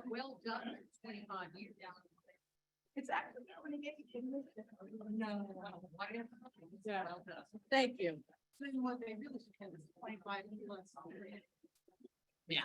Well done. 25 years down. It's actually when you get No. Yeah. Well done. Thank you. So you know what they really should have is 25 months. Yeah.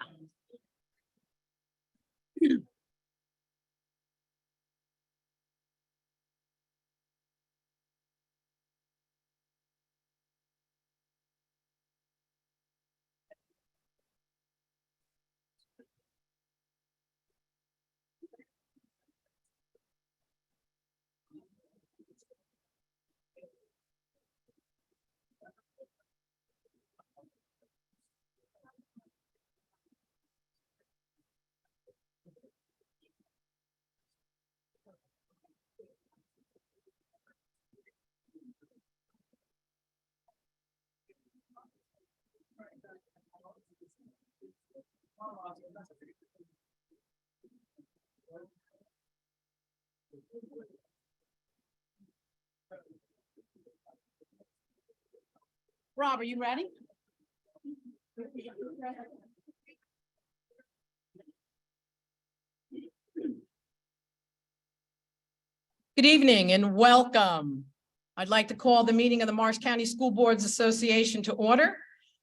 Rob, are you ready? Good evening and welcome. I'd like to call the meeting of the Marsh County School Boards Association to order.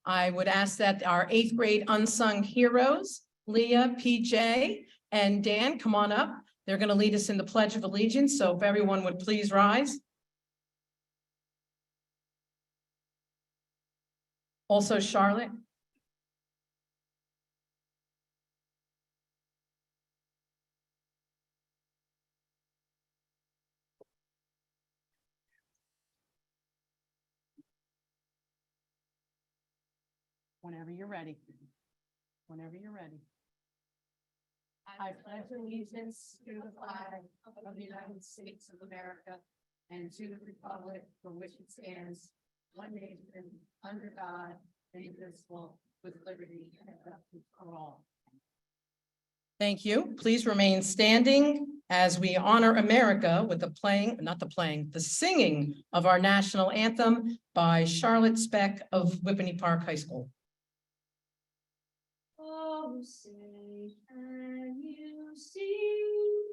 I would ask that our 8th grade unsung heroes, Leah, PJ, and Dan, come on up. They're going to lead us in the Pledge of Allegiance, so if everyone would please rise. Also, Charlotte. Whenever you're ready. Whenever you're ready. I pledge allegiance to the flag of the United States of America and to the republic for which it stands, one nation, under God, indivisible, with liberty and justice for all. Thank you. Please remain standing as we honor America with the singing of our national anthem by Charlotte Speck of Whippany Park High School. Oh, say, can you see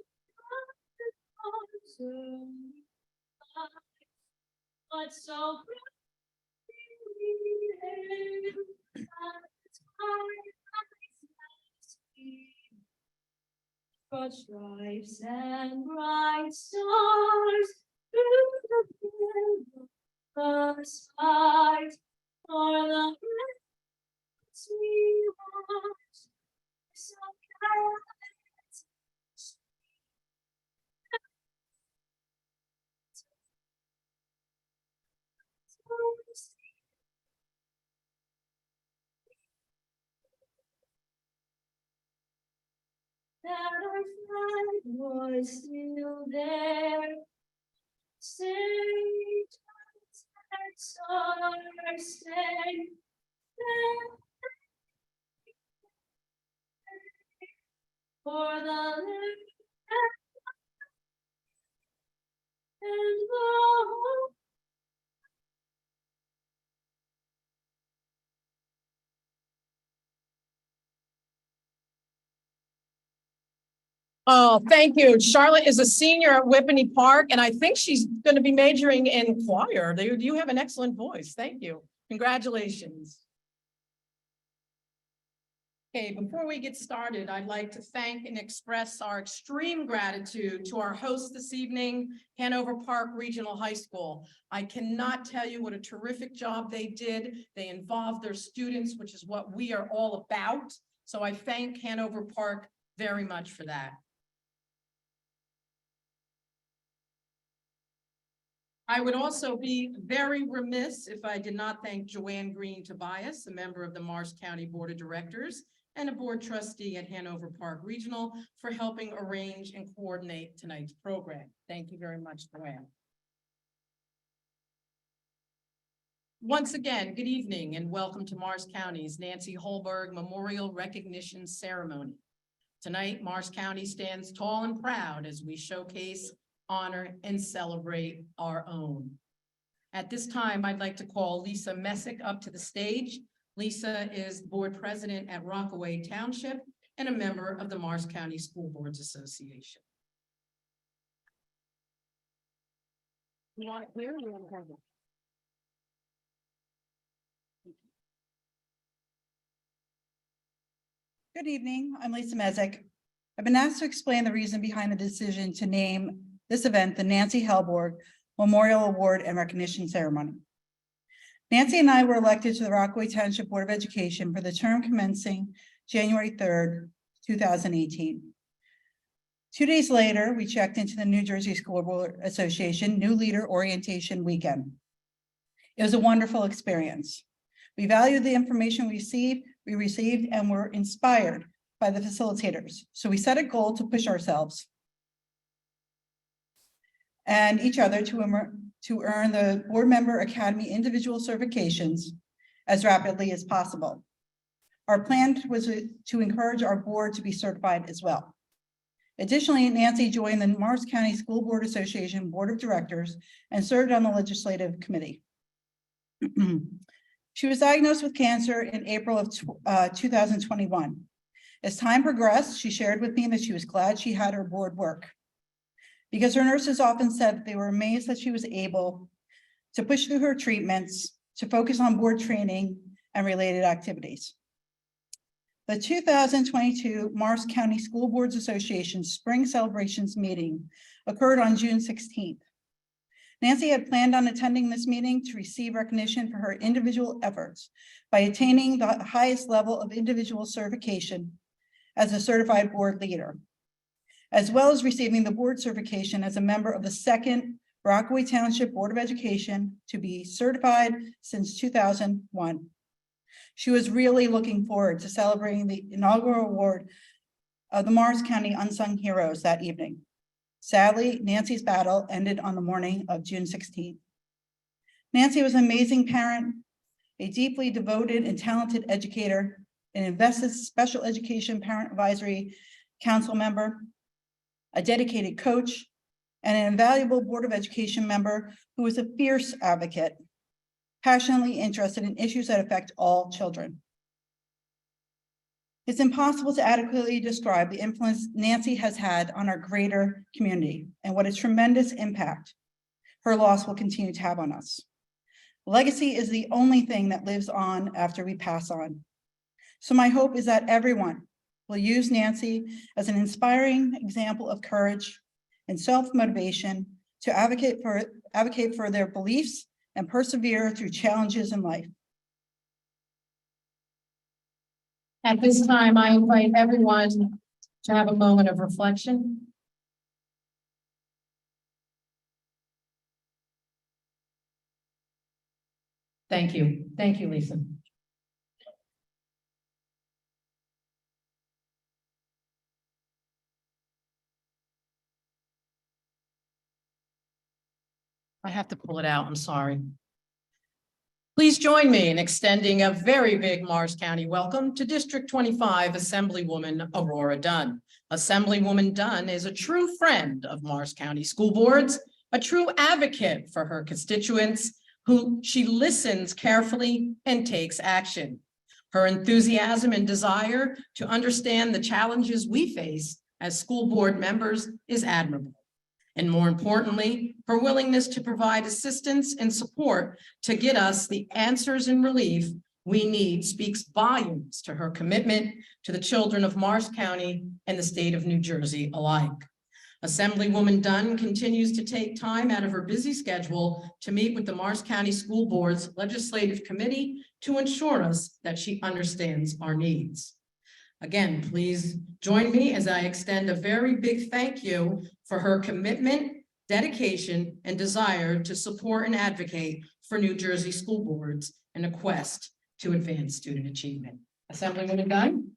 but so broad stripes and bright stars through the perilous fight for the rights we want. So that our flag was still there. St. John's and stars sang. For the land and the hope. Oh, thank you. Charlotte is a senior at Whippany Park, and I think she's going to be majoring in choir. You have an excellent voice. Thank you. Congratulations. Okay, before we get started, I'd like to thank and express our extreme gratitude to our host this evening, Hanover Park Regional High School. I cannot tell you what a terrific job they did. They involved their students, which is what we are all about. So I thank Hanover Park very much for that. I would also be very remiss if I did not thank Joanne Green Tobias, a member of the Morris County Board of Directors and a board trustee at Hanover Park Regional, for helping arrange and coordinate tonight's program. Thank you very much, Joanne. Once again, good evening and welcome to Morris County's Nancy Holberg Memorial Recognition Ceremony. Tonight, Morris County stands tall and proud as we showcase, honor, and celebrate our own. At this time, I'd like to call Lisa Messick up to the stage. Lisa is board president at Rockaway Township and a member of the Morris County School Boards Association. You want it here or you want to have it? Good evening, I'm Lisa Messick. I've been asked to explain the reason behind the decision to name this event the Nancy Holberg Memorial Award and Recognition Ceremony. Nancy and I were elected to the Rockaway Township Board of Education for the term commencing January 3rd, 2018. 2 days later, we checked into the New Jersey School Board Association New Leader Orientation Weekend. It was a wonderful experience. We valued the information we received and were inspired by the facilitators. So we set a goal to push ourselves and each other to earn the Board Member Academy individual certifications as rapidly as possible. Our plan was to encourage our board to be certified as well. Additionally, Nancy joined the Morris County School Board Association Board of Directors and served on the legislative committee. She was diagnosed with cancer in April of 2021. As time progressed, she shared with me that she was glad she had her board work, because her nurses often said that they were amazed that she was able to push through her treatments, to focus on board training and related activities. The 2022 Morris County School Boards Association Spring Celebrations meeting occurred on June 16th. Nancy had planned on attending this meeting to receive recognition for her individual efforts by attaining the highest level of individual certification as a certified board leader, as well as receiving the board certification as a member of the second Rockaway Township Board of Education to be certified since 2001. She was really looking forward to celebrating the inaugural award of the Morris County Unsung Heroes that evening. Sadly, Nancy's battle ended on the morning of June 16th. Nancy was an amazing parent, a deeply devoted and talented educator, an invested special education parent advisory council member, a dedicated coach, and an invaluable Board of Education member who was a fierce advocate, passionately interested in issues that affect all children. It's impossible to adequately describe the influence Nancy has had on our greater community and what a tremendous impact her loss will continue to have on us. Legacy is the only thing that lives on after we pass on. So my hope is that everyone will use Nancy as an inspiring example of courage and self-motivation to advocate for their beliefs and persevere through challenges in life. At this time, I invite everyone to have a moment of reflection. Thank you. Thank you, Lisa. I have to pull it out. I'm sorry. Please join me in extending a very big Morris County welcome to District 25 Assemblywoman Aurora Dunn. Assemblywoman Dunn is a true friend of Morris County School Boards, a true advocate for her constituents, who she listens carefully and takes action. Her enthusiasm and desire to understand the challenges we face as school board members is admirable. And more importantly, her willingness to provide assistance and support to get us the answers and relief we need speaks volumes to her commitment to the children of Morris County and the state of New Jersey alike. Assemblywoman Dunn continues to take time out of her busy schedule to meet with the Morris County School Board's Legislative Committee to ensure us that she understands our needs. Again, please join me as I extend a very big thank you for her commitment, dedication, and desire to support and advocate for New Jersey school boards in a quest to advance student achievement. Assemblywoman Dunn.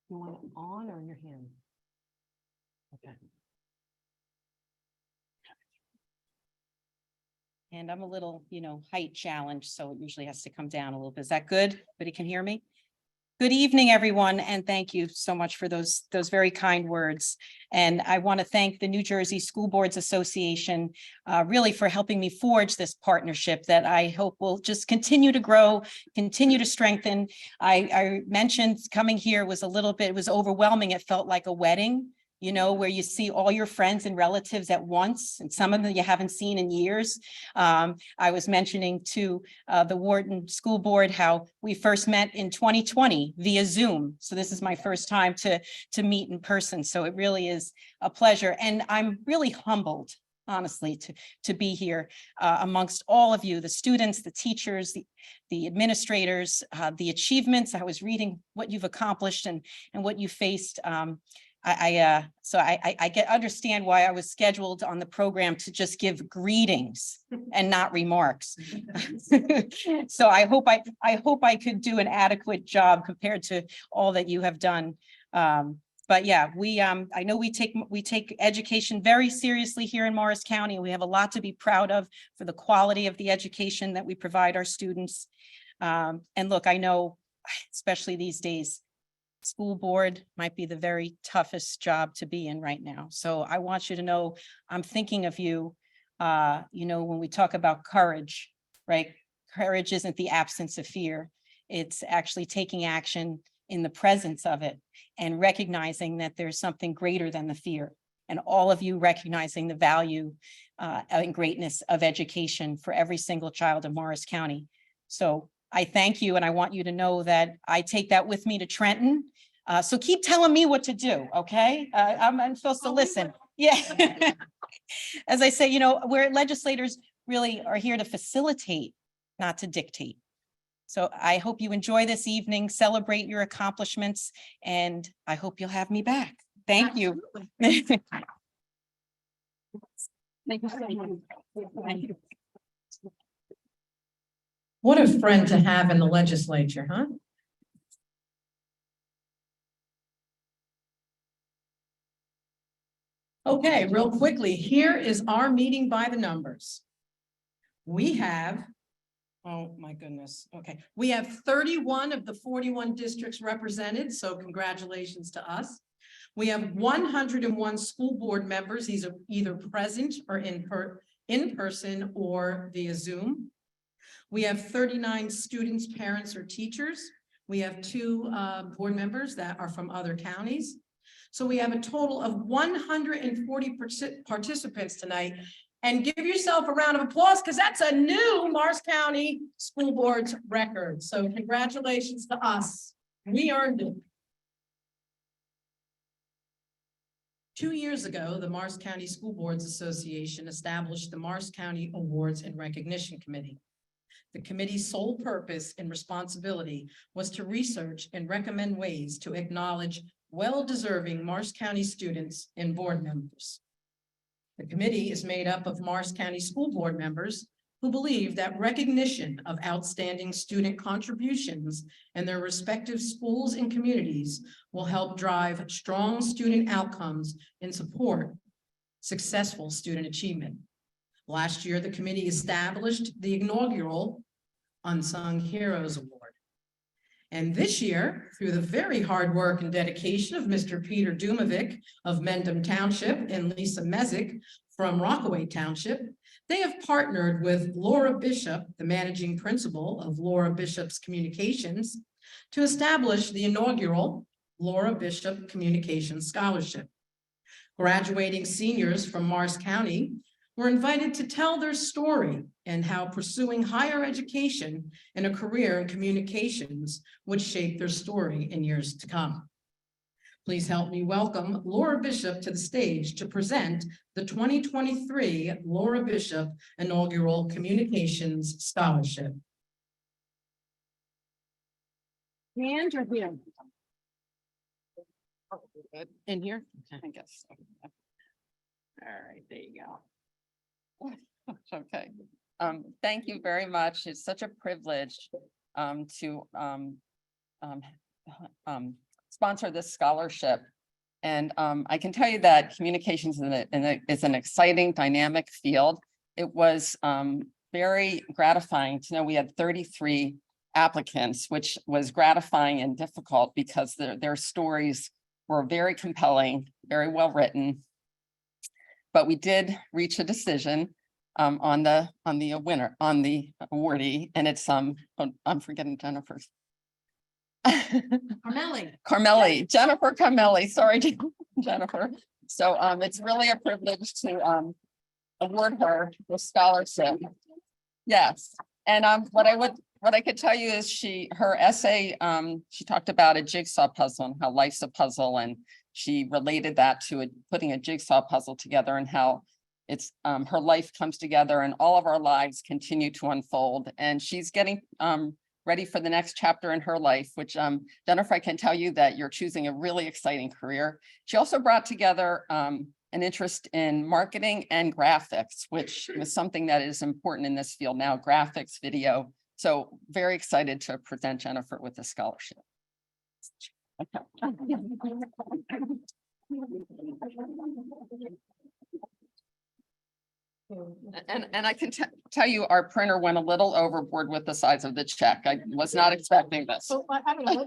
You want it on or in your hand? Okay. And I'm a little, height challenged, so it usually has to come down a little bit. Is that good? Everybody can hear me? Good evening, everyone, and thank you so much for those very kind words. And I want to thank the New Jersey School Boards Association really for helping me forge this partnership that I hope will just continue to grow, continue to strengthen. I mentioned coming here was it was overwhelming. It felt like a wedding, where you see all your friends and relatives at once, and some of them you haven't seen in years. I was mentioning to the Wharton School Board how we first met in 2020 via Zoom. So this is my first time to meet in person. So it really is a pleasure. And I'm really humbled, honestly, to be here amongst all of you, the students, the teachers, the administrators, the achievements. I was reading what you've accomplished and what you faced. So I understand why I was scheduled on the program to just give greetings and not remarks. So I hope I could do an adequate job compared to all that you have done. But yeah, I know we take education very seriously here in Morris County. We have a lot to be proud of for the quality of the education that we provide our students. And look, I know, especially these days, school board might be the very toughest job to be in right now. So I want you to know, I'm thinking of you, when we talk about courage, right? Courage isn't the absence of fear. It's actually taking action in the presence of it and recognizing that there's something greater than the fear. And all of you recognizing the value and greatness of education for every single child in Morris County. So I thank you, and I want you to know that I take that with me to Trenton. So keep telling me what to do, okay? I'm supposed to listen. Yeah. As I say, where legislators really are here to facilitate, not to dictate. So I hope you enjoy this evening, celebrate your accomplishments, and I hope you'll have me back. Thank you. Thank you so much. Thank you. What a friend to have in the legislature, huh? Okay, real quickly, here is our meeting by the numbers. We have, oh my goodness, okay. We have 31 of the 41 districts represented, so congratulations to us. We have 101 school board members. These are either present or in person or via Zoom. We have 39 students, parents, or teachers. We have 2 board members that are from other counties. So we have a total of 140 participants tonight. And give yourself a round of applause because that's a new Morris County School Board's record. So congratulations to us. We earned it. 2 years ago, the Morris County School Boards Association established the Morris County Awards and Recognition Committee. The committee's sole purpose and responsibility was to research and recommend ways to acknowledge well-deserving Morris County students and board members. The committee is made up of Morris County School Board members who believe that recognition of outstanding student contributions in their respective schools and communities will help drive strong student outcomes and support successful student achievement. Last year, the committee established the inaugural Unsung Heroes Award. And this year, through the very hard work and dedication of Mr. Peter Dumovic of Mendham Township and Lisa Mezek from Rockaway Township, they have partnered with Laura Bishop, the managing principal of Laura Bishop's Communications, to establish the inaugural Laura Bishop Communications Scholarship. Graduating seniors from Morris County were invited to tell their story and how pursuing higher education and a career in communications would shape their story in years to come. Please help me welcome Laura Bishop to the stage to present the 2023 Laura Bishop Inaugural Communications Scholarship. Hands are here. In here? I guess so. All right, there you go. Okay. Thank you very much. It's such a privilege to sponsor this scholarship. And I can tell you that communications is an exciting, dynamic field. It was very gratifying to know we had 33 applicants, which was gratifying and difficult because their stories were very compelling, very well written. But we did reach a decision on the winner, on the awardee, and it's I'm forgetting Jennifer's. Carmelli, Jennifer Carmelli, sorry, Jennifer. So it's really a privilege to award her the scholarship. Yes, and what I could tell you is her essay, she talked about a jigsaw puzzle and how life's a puzzle, and she related that to putting a jigsaw puzzle together and how it's her life comes together and all of our lives continue to unfold. And she's getting ready for the next chapter in her life, which Jennifer, I can tell you that you're choosing a really exciting career. She also brought together an interest in marketing and graphics, which is something that is important in this field now, graphics, video. So very excited to present Jennifer with the scholarship. And I can tell you our printer went a little overboard with the size of the check. I was not expecting this. So I don't know.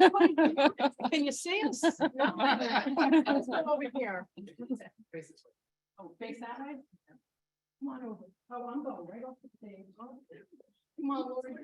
Can you see us? No. Let's go over here. Oh, face that way? Come on over. Oh, I'm going right off the stage. Come on, Lori.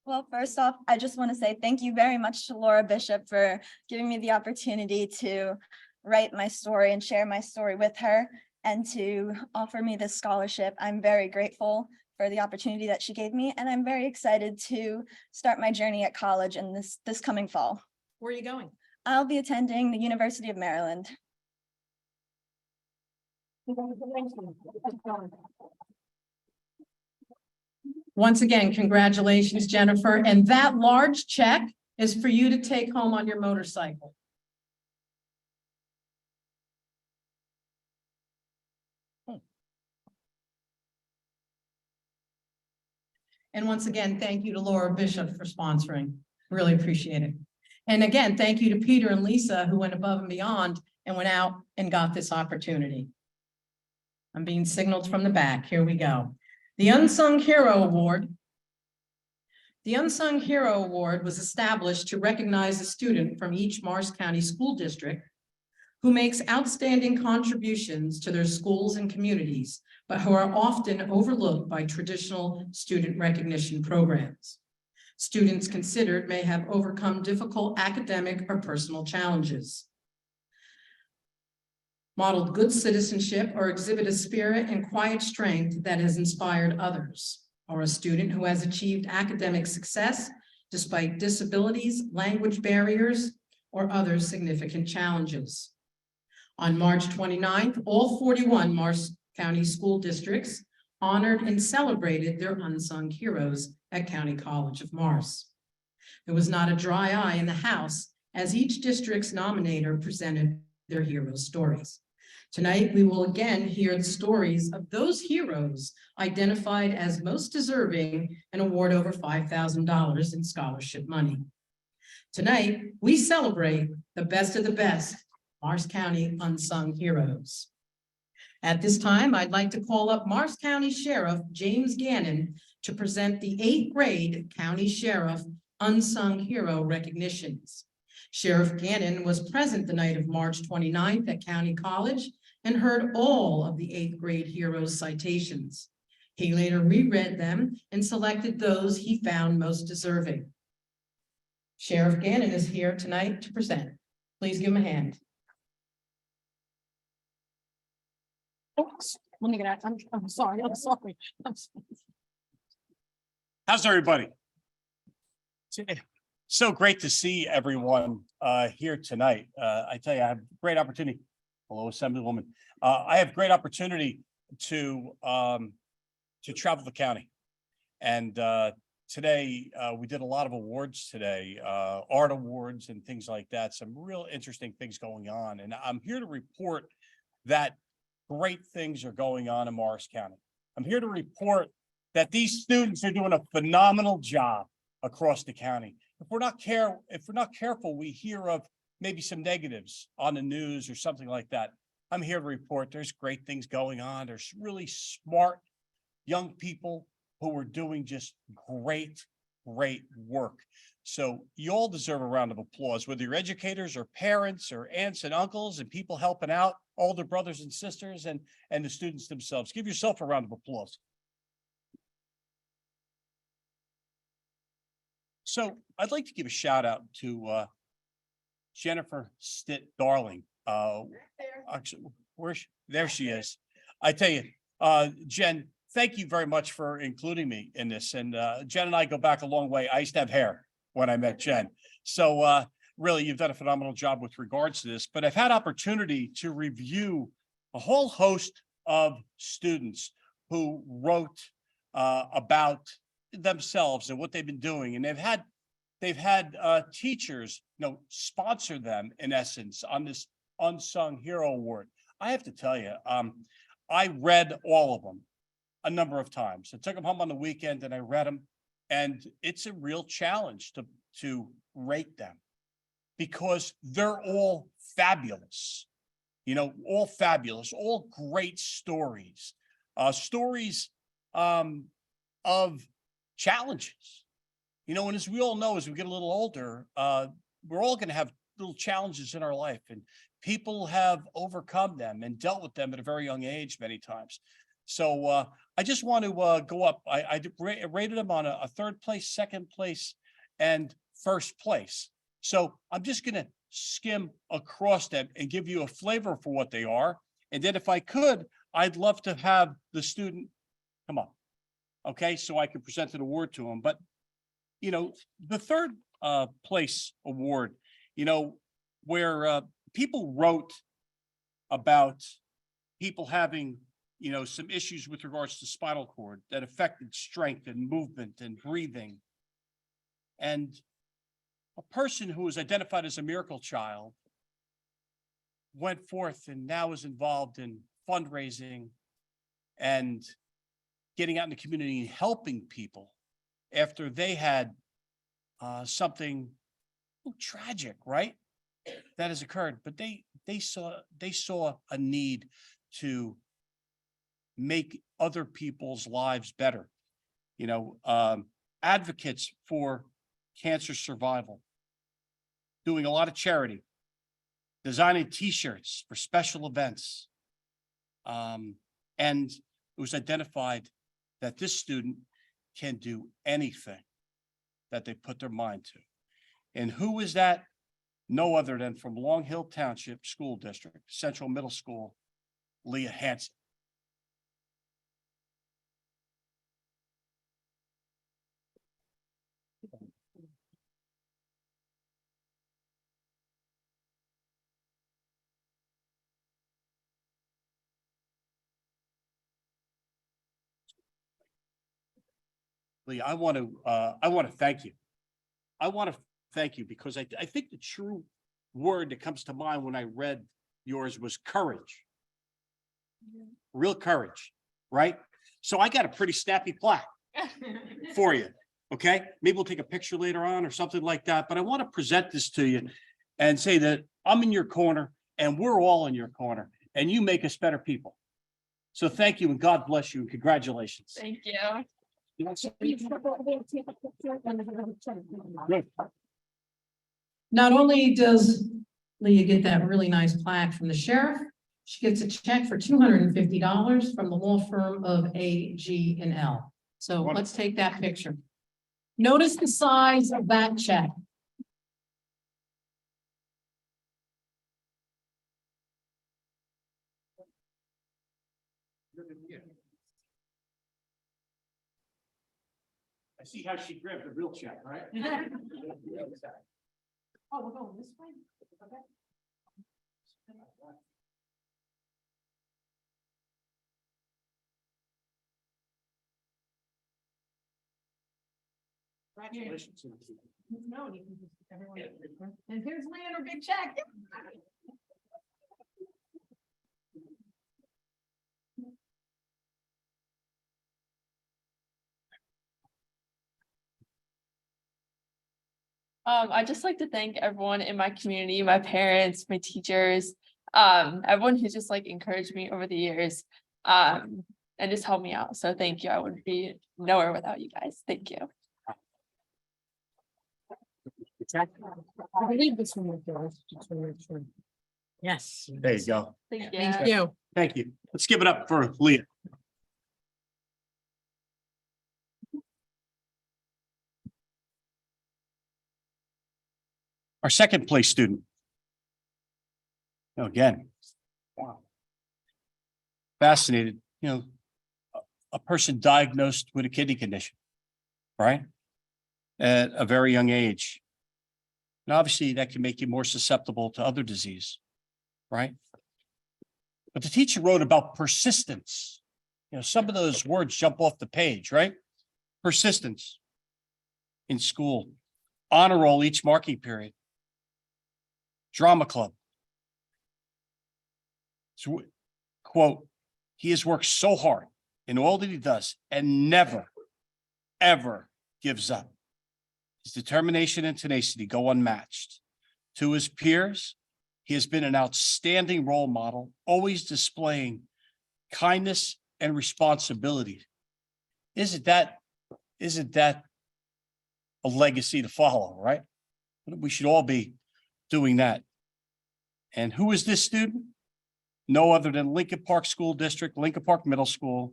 Well, first off, I just want to say thank you very much to Laura Bishop for giving me the opportunity to write my story and share my story with her and to offer me this scholarship. I'm very grateful for the opportunity that she gave me, and I'm very excited to start my journey at college in this coming fall. Where are you going? I'll be attending the University of Maryland. Once again, congratulations, Jennifer. And that large check is for you to take home on your motorcycle. And once again, thank you to Laura Bishop for sponsoring. Really appreciate it. And again, thank you to Peter and Lisa who went above and beyond and went out and got this opportunity. I'm being signaled from the back. Here we go. The Unsung Hero Award. The Unsung Hero Award was established to recognize a student from each Morris County School District who makes outstanding contributions to their schools and communities, but who are often overlooked by traditional student recognition programs. Students considered may have overcome difficult academic or personal challenges, modeled good citizenship, or exhibit a spirit and quiet strength that has inspired others, or a student who has achieved academic success despite disabilities, language barriers, or other significant challenges. On March 29th, all 41 Morris County school districts honored and celebrated their unsung heroes at County College of Morris. There was not a dry eye in the house as each district's nominator presented their hero stories. Tonight, we will again hear the stories of those heroes identified as most deserving an award over $5,000 in scholarship money. Tonight, we celebrate the best of the best Morris County unsung heroes. At this time, I'd like to call up Morris County Sheriff James Gannon to present the 8th grade County Sheriff Unsung Hero recognitions. Sheriff Gannon was present the night of March 29th at County College and heard all of the 8th grade heroes' citations. He later reread them and selected those he found most deserving. Sheriff Gannon is here tonight to present. Please give him a hand. Oops, let me get out. I'm sorry. I'm sorry. How's everybody? So great to see everyone here tonight. I tell you, I have great opportunity. Hello, Assemblywoman. I have great opportunity to travel the county. And today we did a lot of awards today, art awards and things like that. Some real interesting things going on. And I'm here to report that great things are going on in Morris County. I'm here to report that these students are doing a phenomenal job across the county. If we're not careful, we hear of maybe some negatives on the news or something like that. I'm here to report there's great things going on. There's really smart young people who are doing just great work. So you all deserve a round of applause, whether you're educators or parents or aunts and uncles and people helping out, older brothers and sisters and the students themselves. Give yourself a round of applause. So I'd like to give a shout out to Jennifer Stitt Darling. Actually, there she is. I tell you, Jen, thank you very much for including me in this. And Jen and I go back a long way. I used to have hair when I met Jen. So really, you've done a phenomenal job with regards to this. But I've had opportunity to review a whole host of students who wrote about themselves and what they've been doing. And they've had teachers, sponsor them in essence on this Unsung Hero Award. I have to tell you, I read all of them a number of times. I took them home on the weekend and I read them, and it's a real challenge to rate them because they're all fabulous, all fabulous, all great stories, stories of challenges. And as we all know, as we get a little older, we're all going to have little challenges in our life, and people have overcome them and dealt with them at a very young age many times. So I just want to go up. I rated them on a 3rd place, 2nd place, and 1st place. So I'm just going to skim across them and give you a flavor for what they are. And then if I could, I'd love to have the student come up. Okay, so I can present an award to them. But, the 3rd place award, where people wrote about people having, some issues with regards to spinal cord that affected strength and movement and breathing. And a person who was identified as a miracle child went forth and now is involved in fundraising and getting out in the community and helping people after they had something tragic, right, that has occurred. But they saw a need to make other people's lives better. advocates for cancer survival, doing a lot of charity, designing T-shirts for special events. And it was identified that this student can do anything that they put their mind to. And who is that? No other than from Long Hill Township School District, Central Middle School, Leah Hanson. Leah, I want to thank you. I want to thank you because I think the true word that comes to mind when I read yours was courage. Real courage, right? So I got a pretty snappy plaque for you. Okay, maybe we'll take a picture later on or something like that, but I want to present this to you and say that I'm in your corner and we're all in your corner and you make us better people. So thank you and God bless you and congratulations. Thank you. Good. Not only does Leah get that really nice plaque from the sheriff, she gets a check for $250 from the law firm of AG&L. So let's take that picture. Notice the size of that check. I see how she grabbed the real check, right? Oh, we're going this way? Okay. Congratulations. No, you can just, everyone. And here's Leah and her big check. I'd just like to thank everyone in my community, my parents, my teachers, everyone who's just like encouraged me over the years, and just helped me out. So thank you. I wouldn't be nowhere without you guys. Thank you. I believe this one goes. Just to make sure. Yes. There you go. Thank you. Thank you. Thank you. Let's give it up for Leah. Our second place student. Again, wow. Fascinated, a person diagnosed with a kidney condition, right? At a very young age. And obviously that can make you more susceptible to other disease, right? But the teacher wrote about persistence. Some of those words jump off the page, right? Persistence in school, honor roll each marking period, drama club. So, quote, he has worked so hard in all that he does and never, ever gives up. His determination and tenacity go unmatched. To his peers, he has been an outstanding role model, always displaying kindness and responsibility. Isn't that a legacy to follow, right? We should all be doing that. And who is this student? No other than Lincoln Park School District, Lincoln Park Middle School,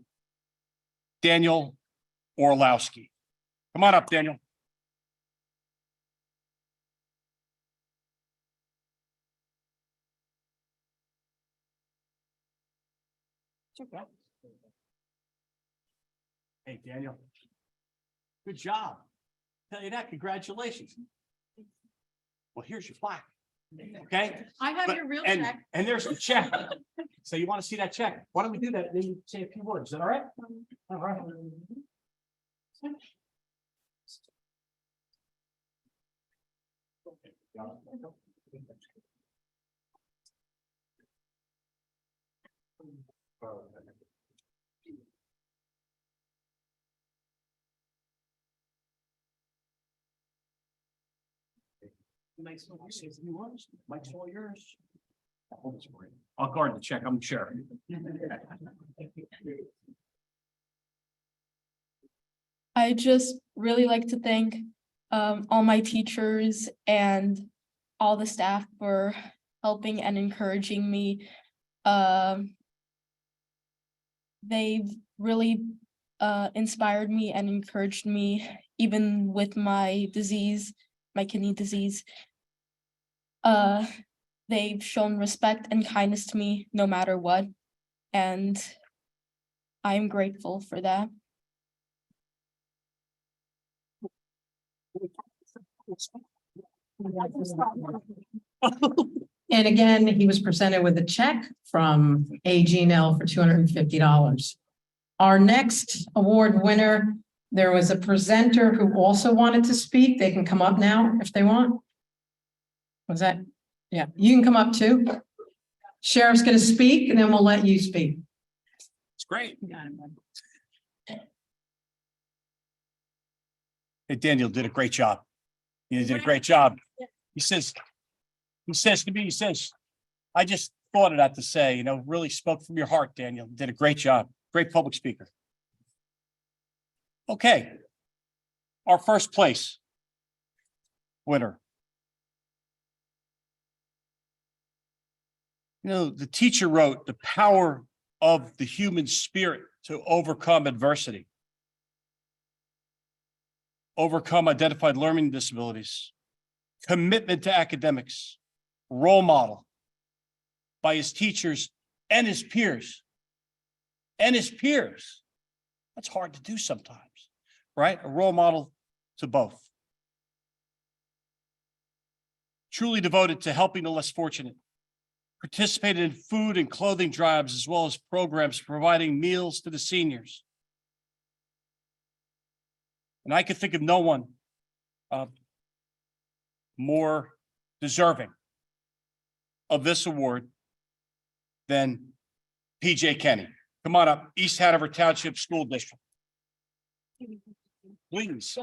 Daniel Orlowski. Come on up, Daniel. Hey, Daniel. Good job. Tell you that, congratulations. Well, here's your plaque. Okay? I have But- your real and, check. and there's the check. So you want to see that check? Why don't we do that? Then you say a few words. Is that all right? All right. Mike's all yours. I'll guard the check, I'm sure. I just really like to thank all my teachers and all the staff for helping and encouraging me. They've really inspired me and encouraged me, even with my disease, my kidney disease. They've shown respect and kindness to me no matter what, and I'm grateful for that. And again, he was presented with a check from AG&L for $250. Our next award winner, there was a presenter who also wanted to speak. They can come up now if they want. Was that? Yeah, you can come up too. Sheriff's going to speak and then we'll let you speak. It's great. Hey, Daniel did a great job. You did a great job. He says to me, I just thought of that to say, really spoke from your heart, Daniel. Did a great job. Great public speaker. Okay. Our first place winner. The teacher wrote the power of the human spirit to overcome adversity, overcome identified learning disabilities, commitment to academics, role model by his teachers and his peers. And his peers. That's hard to do sometimes, right? A role model to both. Truly devoted to helping the less fortunate. Participated in food and clothing drives, as well as programs providing meals to the seniors. And I could think of no one more deserving of this award than PJ Kenny. Come on up, East Hanover Township School District. Please.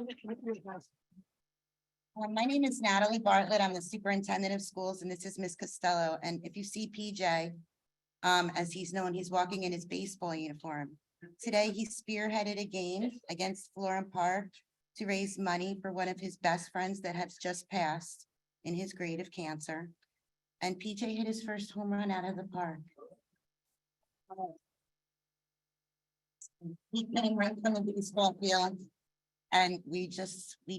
My name is Natalie Bartlett. I'm the superintendent of schools, and this is Ms. Costello. And if you see PJ, as he's known, he's walking in his baseball uniform. Today, he spearheaded a game against Florham Park to raise money for one of his best friends that has just passed in his grade of cancer. And PJ hit his first home run out of the park. He came right from the baseball field. And we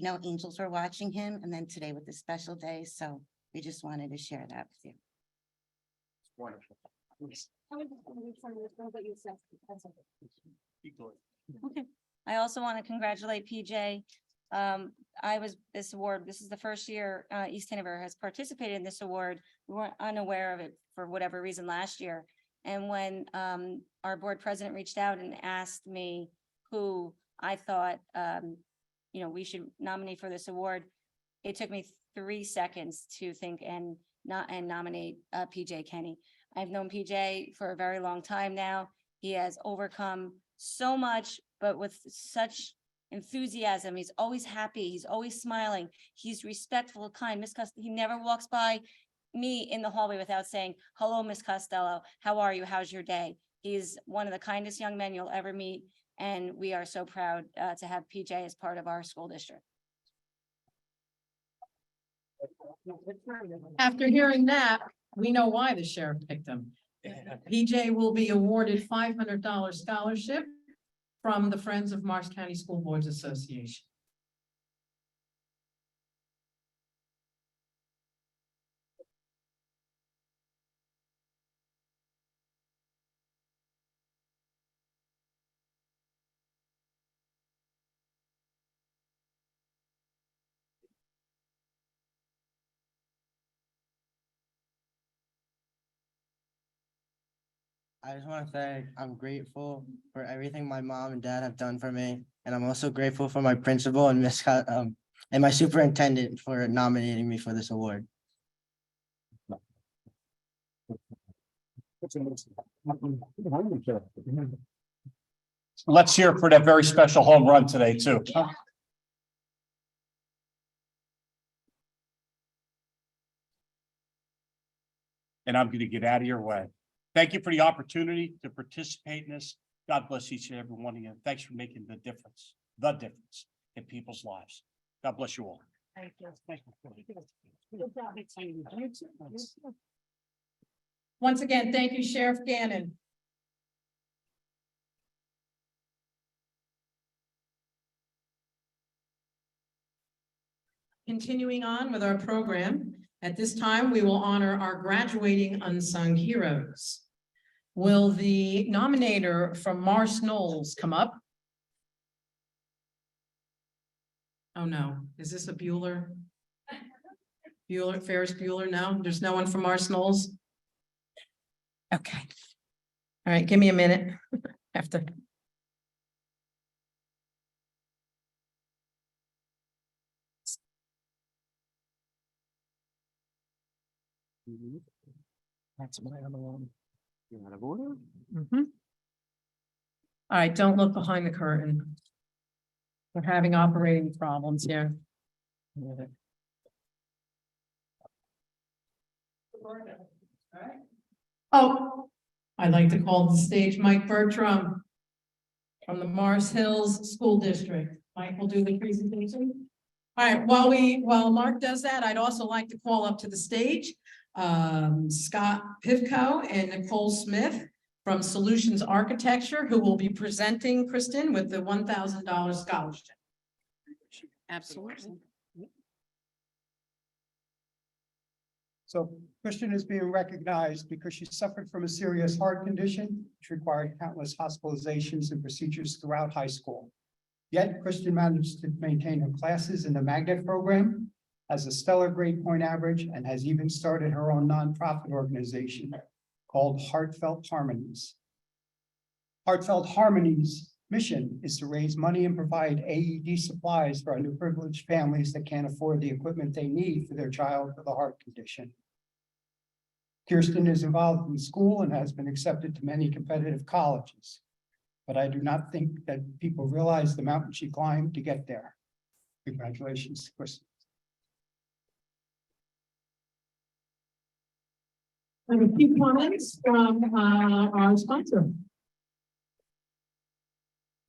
know angels were watching him, and then today with this special day, so we just wanted to share that with you. Wonderful. Okay. I also want to congratulate PJ. This is the first year East Hanover has participated in this award. We weren't unaware of it for whatever reason last year. And when our board president reached out and asked me who I thought, we should nominate for this award, it took me 3 seconds to think and nominate PJ Kenny. I've known PJ for a very long time now. He has overcome so much, but with such enthusiasm. He's always happy. He's always smiling. He's respectful, kind. He never walks by me in the hallway without saying, "Hello, Miss Costello. How are you? How's your day?" He's one of the kindest young men you'll ever meet. And we are so proud to have PJ as part of our school district. After hearing that, we know why the sheriff picked him. PJ will be awarded $500 scholarship from the Friends of Marsh County School Boards Association. I just want to say I'm grateful for everything my mom and dad have done for me. And I'm also grateful for my principal and and my superintendent for nominating me for this award. Let's hear it for that very special home run today, too. And I'm going to get out of your way. Thank you for the opportunity to participate in this. God bless each and every one of you. Thanks for making the difference. in people's lives. God bless you all. Thank you. Once again, thank you, Sheriff Gannon. Continuing on with our program, at this time, we will honor our graduating unsung heroes. Will the nominator from Marsh Knowles come up? Oh, no. Is this a Bueller? Ferris Bueller? No, there's no one from Marsh Knowles? Okay. All right, give me a minute. Have to. That's my other one. You're out of order? All right, don't look behind the curtain. We're having operating problems here. Oh, I'd like to call to the stage Mike Bertram from the Mars Hills School District. Mike will do the presentation. All right, while Mark does that, I'd also like to call up to the stage Scott Pivko and Nicole Smith from Solutions Architecture, who will be presenting Kristen with the $1,000 scholarship. Absolutely. So Kristen is being recognized because she suffered from a serious heart condition, which required countless hospitalizations and procedures throughout high school. Yet Kristen managed to maintain her classes in the magnet program, has a stellar grade point average, and has even started her own nonprofit organization called Heartfelt Harmonies. Heartfelt Harmonies' mission is to raise money and provide AED supplies for underprivileged families that can't afford the equipment they need for their child with a heart condition. Kirsten is involved in school and has been accepted to many competitive colleges, but I do not think that people realize the mountain she climbed to get there. Congratulations, Kristen. And a few comments from our sponsor.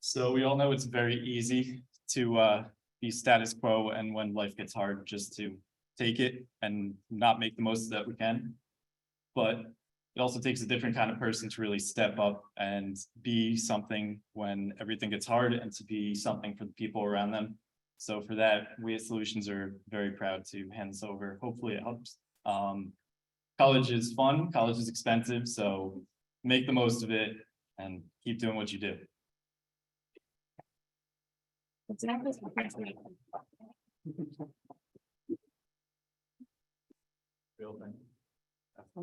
So we all know it's very easy to be status quo, and when life gets hard, just to take it and not make the most that we can. But it also takes a different kind of person to really step up and be something when everything gets hard, and to be something for the people around them. So for that, we at Solutions are very proud to hand this over. Hopefully it helps. College is fun, college is expensive, so make the most of it and keep doing what you do. I'll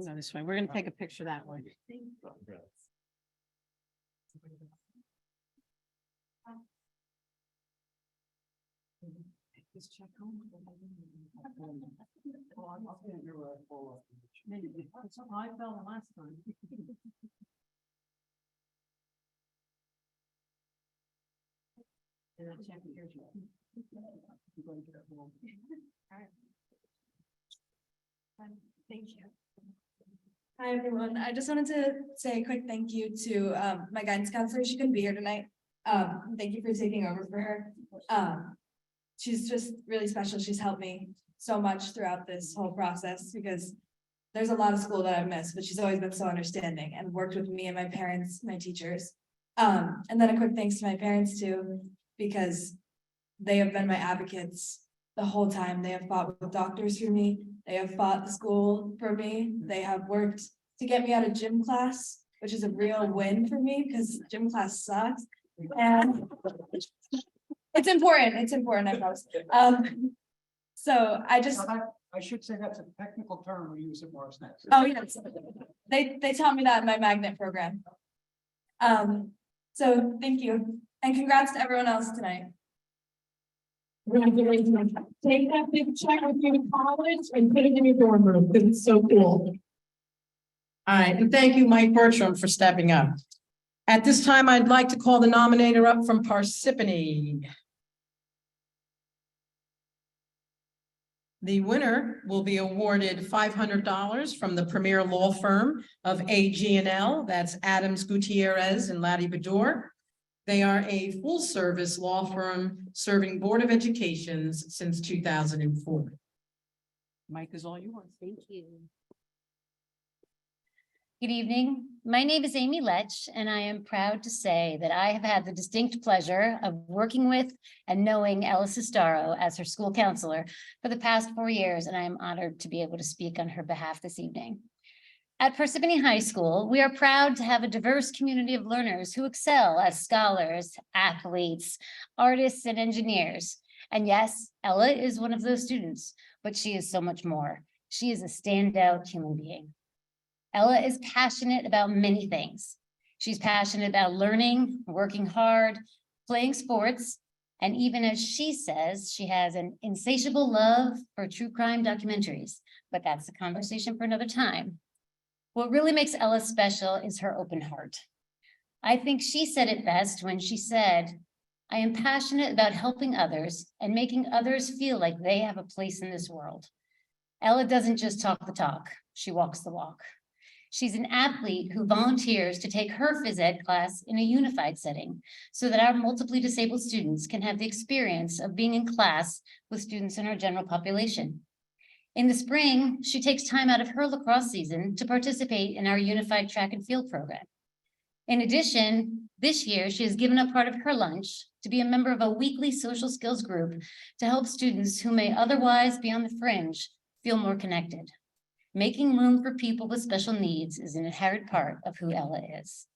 go this way. We're gonna take a picture that way. I fell last time. Thank you. Hi, everyone. I just wanted to say a quick thank you to my guidance counselor. She couldn't be here tonight. Thank you for taking over for her. She's just really special. She's helped me so much throughout this whole process, because there's a lot of school that I've missed, but she's always been so understanding and worked with me and my parents, my teachers. And then a quick thanks to my parents too, because they have been my advocates the whole time. They have fought with doctors for me. They have fought the school for me. They have worked to get me out of gym class, which is a real win for me because gym class sucks. And it's important. It's important, I promise. So I should say that's a technical term we use at Morris Next. Oh, yes. They taught me that in my magnet program. So thank you. And congrats to everyone else tonight. Congratulations. Take that big check with you to college and put it in your dorm room because it's so cool. All right, and thank you, Mike Bertram, for stepping up. At this time, I'd like to call the nominator up from Parsippany. The winner will be awarded $500 from the premier law firm of AG&L. That's Adams, Gutierrez, and Laddie Bedore. They are a full-service law firm serving Board of Educations since 2004. Mike is all yours. Thank you. Good evening. My name is Amy Lech, and I am proud to say that I have had the distinct pleasure of working with and knowing Ella Sestaro as her school counselor for the past 4 years, and I am honored to be able to speak on her behalf this evening. At Parsippany High School, we are proud to have a diverse community of learners who excel as scholars, athletes, artists, and engineers. And yes, Ella is one of those students, but she is so much more. She is a standout human being. Ella is passionate about many things. She's passionate about learning, working hard, playing sports, and even as she says, she has an insatiable love for true crime documentaries, but that's a conversation for another time. What really makes Ella special is her open heart. I think she said it best when she said, I am passionate about helping others and making others feel like they have a place in this world. Ella doesn't just talk the talk, she walks the walk. She's an athlete who volunteers to take her phys ed class in a unified setting so that our multiply disabled students can have the experience of being in class with students in our general population. In the spring, she takes time out of her lacrosse season to participate in our unified track and field program. In addition, this year, she has given up part of her lunch to be a member of a weekly social skills group to help students who may otherwise be on the fringe feel more connected. Making room for people with special needs is an inherent part of who Ella is.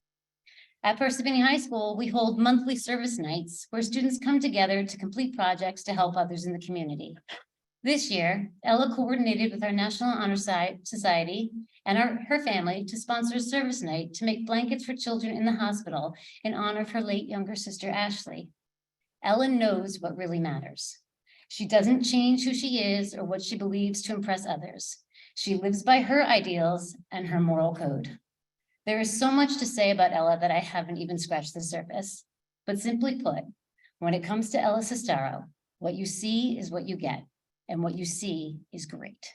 At Parsippany High School, we hold monthly service nights where students come together to complete projects to help others in the community. This year, Ella coordinated with our National Honor Society and her family to sponsor a service night to make blankets for children in the hospital in honor of her late younger sister, Ashley. Ella knows what really matters. She doesn't change who she is or what she believes to impress others. She lives by her ideals and her moral code. There is so much to say about Ella that I haven't even scratched the surface. But simply put, when it comes to Ella Sestaro, what you see is what you get. And what you see is great.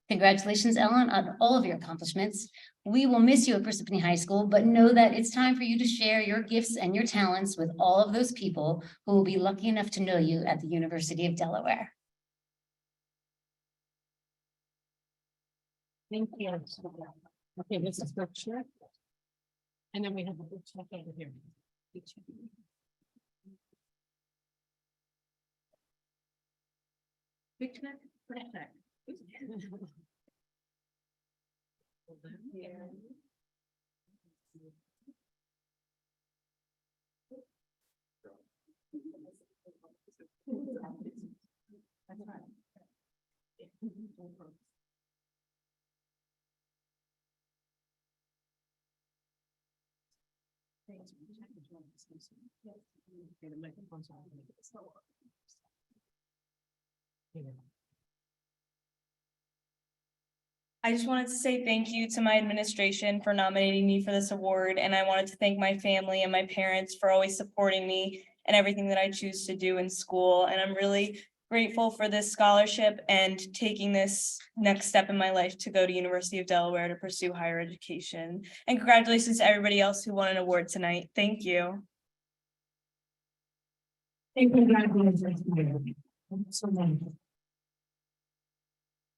Congratulations, Ellen, on all of your accomplishments. We will miss you at Parsippany High School, but know that it's time for you to share your gifts and your talents with all of those people who will be lucky enough to know you at the University of Delaware. Thank you. Okay, this is picture. And then we have a big check over here. Big check, big check. That's right. I just wanted to say thank you to my administration for nominating me for this award, and I wanted to thank my family and my parents for always supporting me and everything that I choose to do in school. And I'm really grateful for this scholarship and taking this next step in my life to go to University of Delaware to pursue higher education. And congratulations to everybody else who won an award tonight. Thank you.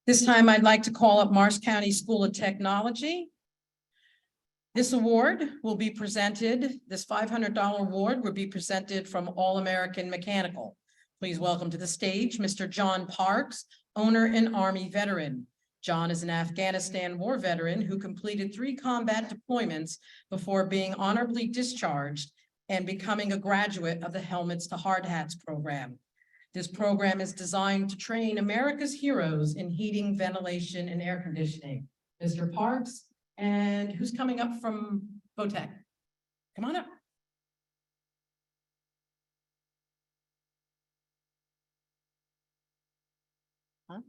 This time I'd like to call up Marsh County School of Technology. This award will be presented, this $500 award will be presented from All American Mechanical. Please welcome to the stage, Mr. John Parks, owner and Army veteran. John is an Afghanistan war veteran who completed 3 combat deployments before being honorably discharged and becoming a graduate of the Helmets to Hard Hats program. This program is designed to train America's heroes in heating, ventilation, and air conditioning. Mr. Parks, and who's coming up from VOTEC? Come on up. Huh?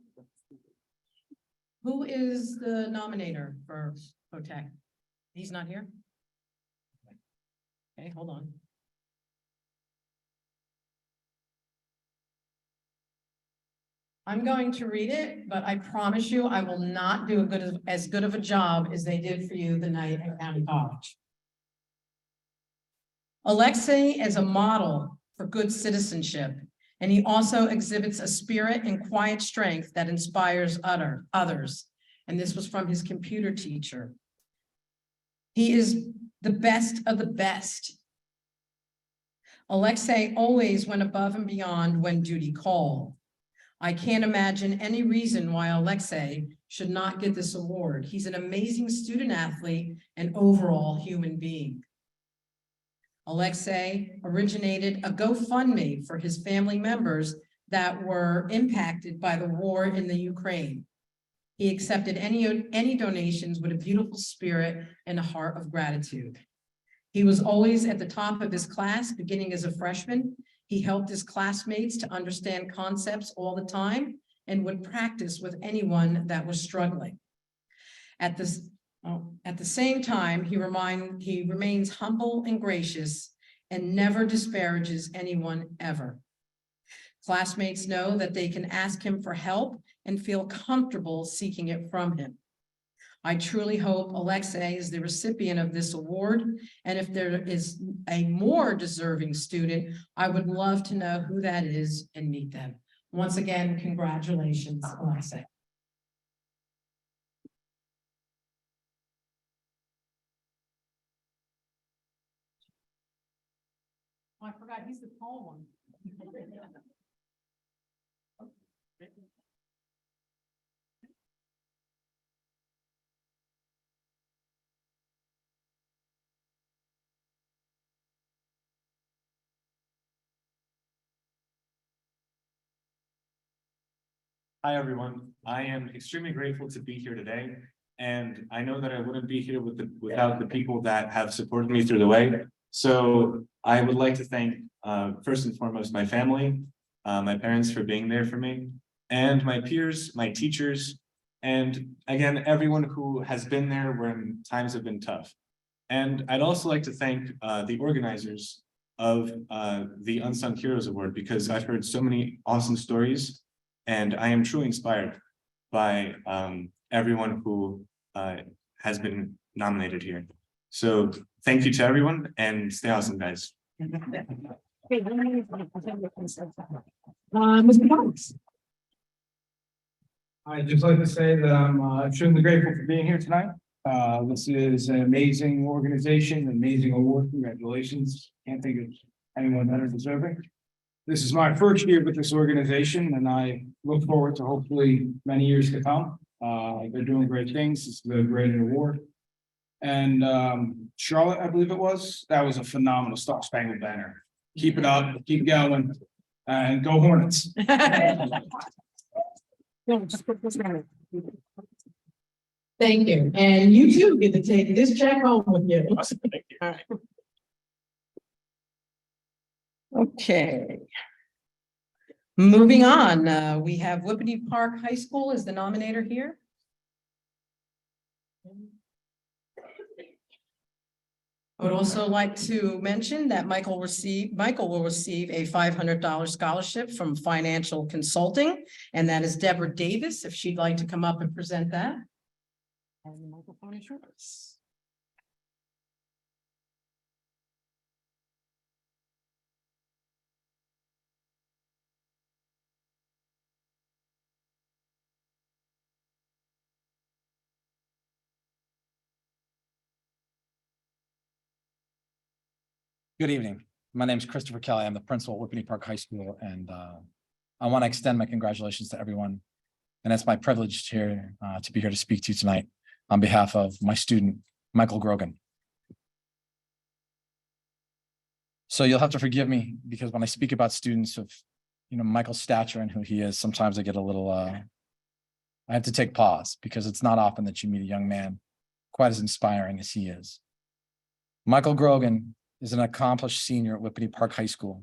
Who is the nominator for VOTEC? He's not here? Okay, hold on. I'm going to read it, but I promise you I will not do as good of a job as they did for you the night at County College. Alexei is a model for good citizenship, and he also exhibits a spirit and quiet strength that inspires others. And this was from his computer teacher. He is the best of the best. Alexei always went above and beyond when duty called. I can't imagine any reason why Alexei should not get this award. He's an amazing student athlete and overall human being. Alexei originated a GoFundMe for his family members that were impacted by the war in the Ukraine. He accepted any donations with a beautiful spirit and a heart of gratitude. He was always at the top of his class, beginning as a freshman. He helped his classmates to understand concepts all the time and would practice with anyone that was struggling. At the same time, he remains humble and gracious and never disparages anyone ever. Classmates know that they can ask him for help and feel comfortable seeking it from him. I truly hope Alexei is the recipient of this award, and if there is a more deserving student, I would love to know who that is and meet them. Once again, congratulations, Alexei. Oh, I forgot, he's the tall one. Hi, everyone. I am extremely grateful to be here today. And I know that I wouldn't be here without the people that have supported me through the way. So I would like to thank, first and foremost, my family, my parents for being there for me, and my peers, my teachers, and again, everyone who has been there when times have been tough. And I'd also like to thank the organizers of the Unsung Heroes Award, because I've heard so many awesome stories. And I am truly inspired by everyone who has been nominated here. So thank you to everyone and stay awesome, guys. Mr. Marks. I'd just like to say that I'm extremely grateful for being here tonight. This is an amazing organization, an amazing award. Congratulations. Can't think of anyone better deserving. This is my first year with this organization, and I look forward to hopefully many years to come. They're doing great things. This is a great award. And Charlotte, I believe it was, that was a phenomenal Star Spangled Banner. Keep it up, keep going, and go Hornets. Thank you. And you too get to take this check home with you. All right. Okay. Moving on, we have Whippany Park High School as the nominator here. I would also like to mention that Michael will receive a $500 scholarship from Financial Consulting, and that is Deborah Davis, if she'd like to come up and present that. And the microphone is yours. Good evening. My name is Christopher Kelly. I'm the principal at Whippany Park High School, and I want to extend my congratulations to everyone. And it's my privilege here to be here to speak to you tonight on behalf of my student, Michael Grogan. So you'll have to forgive me because when I speak about students of, Michael's stature and who he is, sometimes I get a little, I have to take pause because it's not often that you meet a young man quite as inspiring as he is. Michael Grogan is an accomplished senior at Whippany Park High School.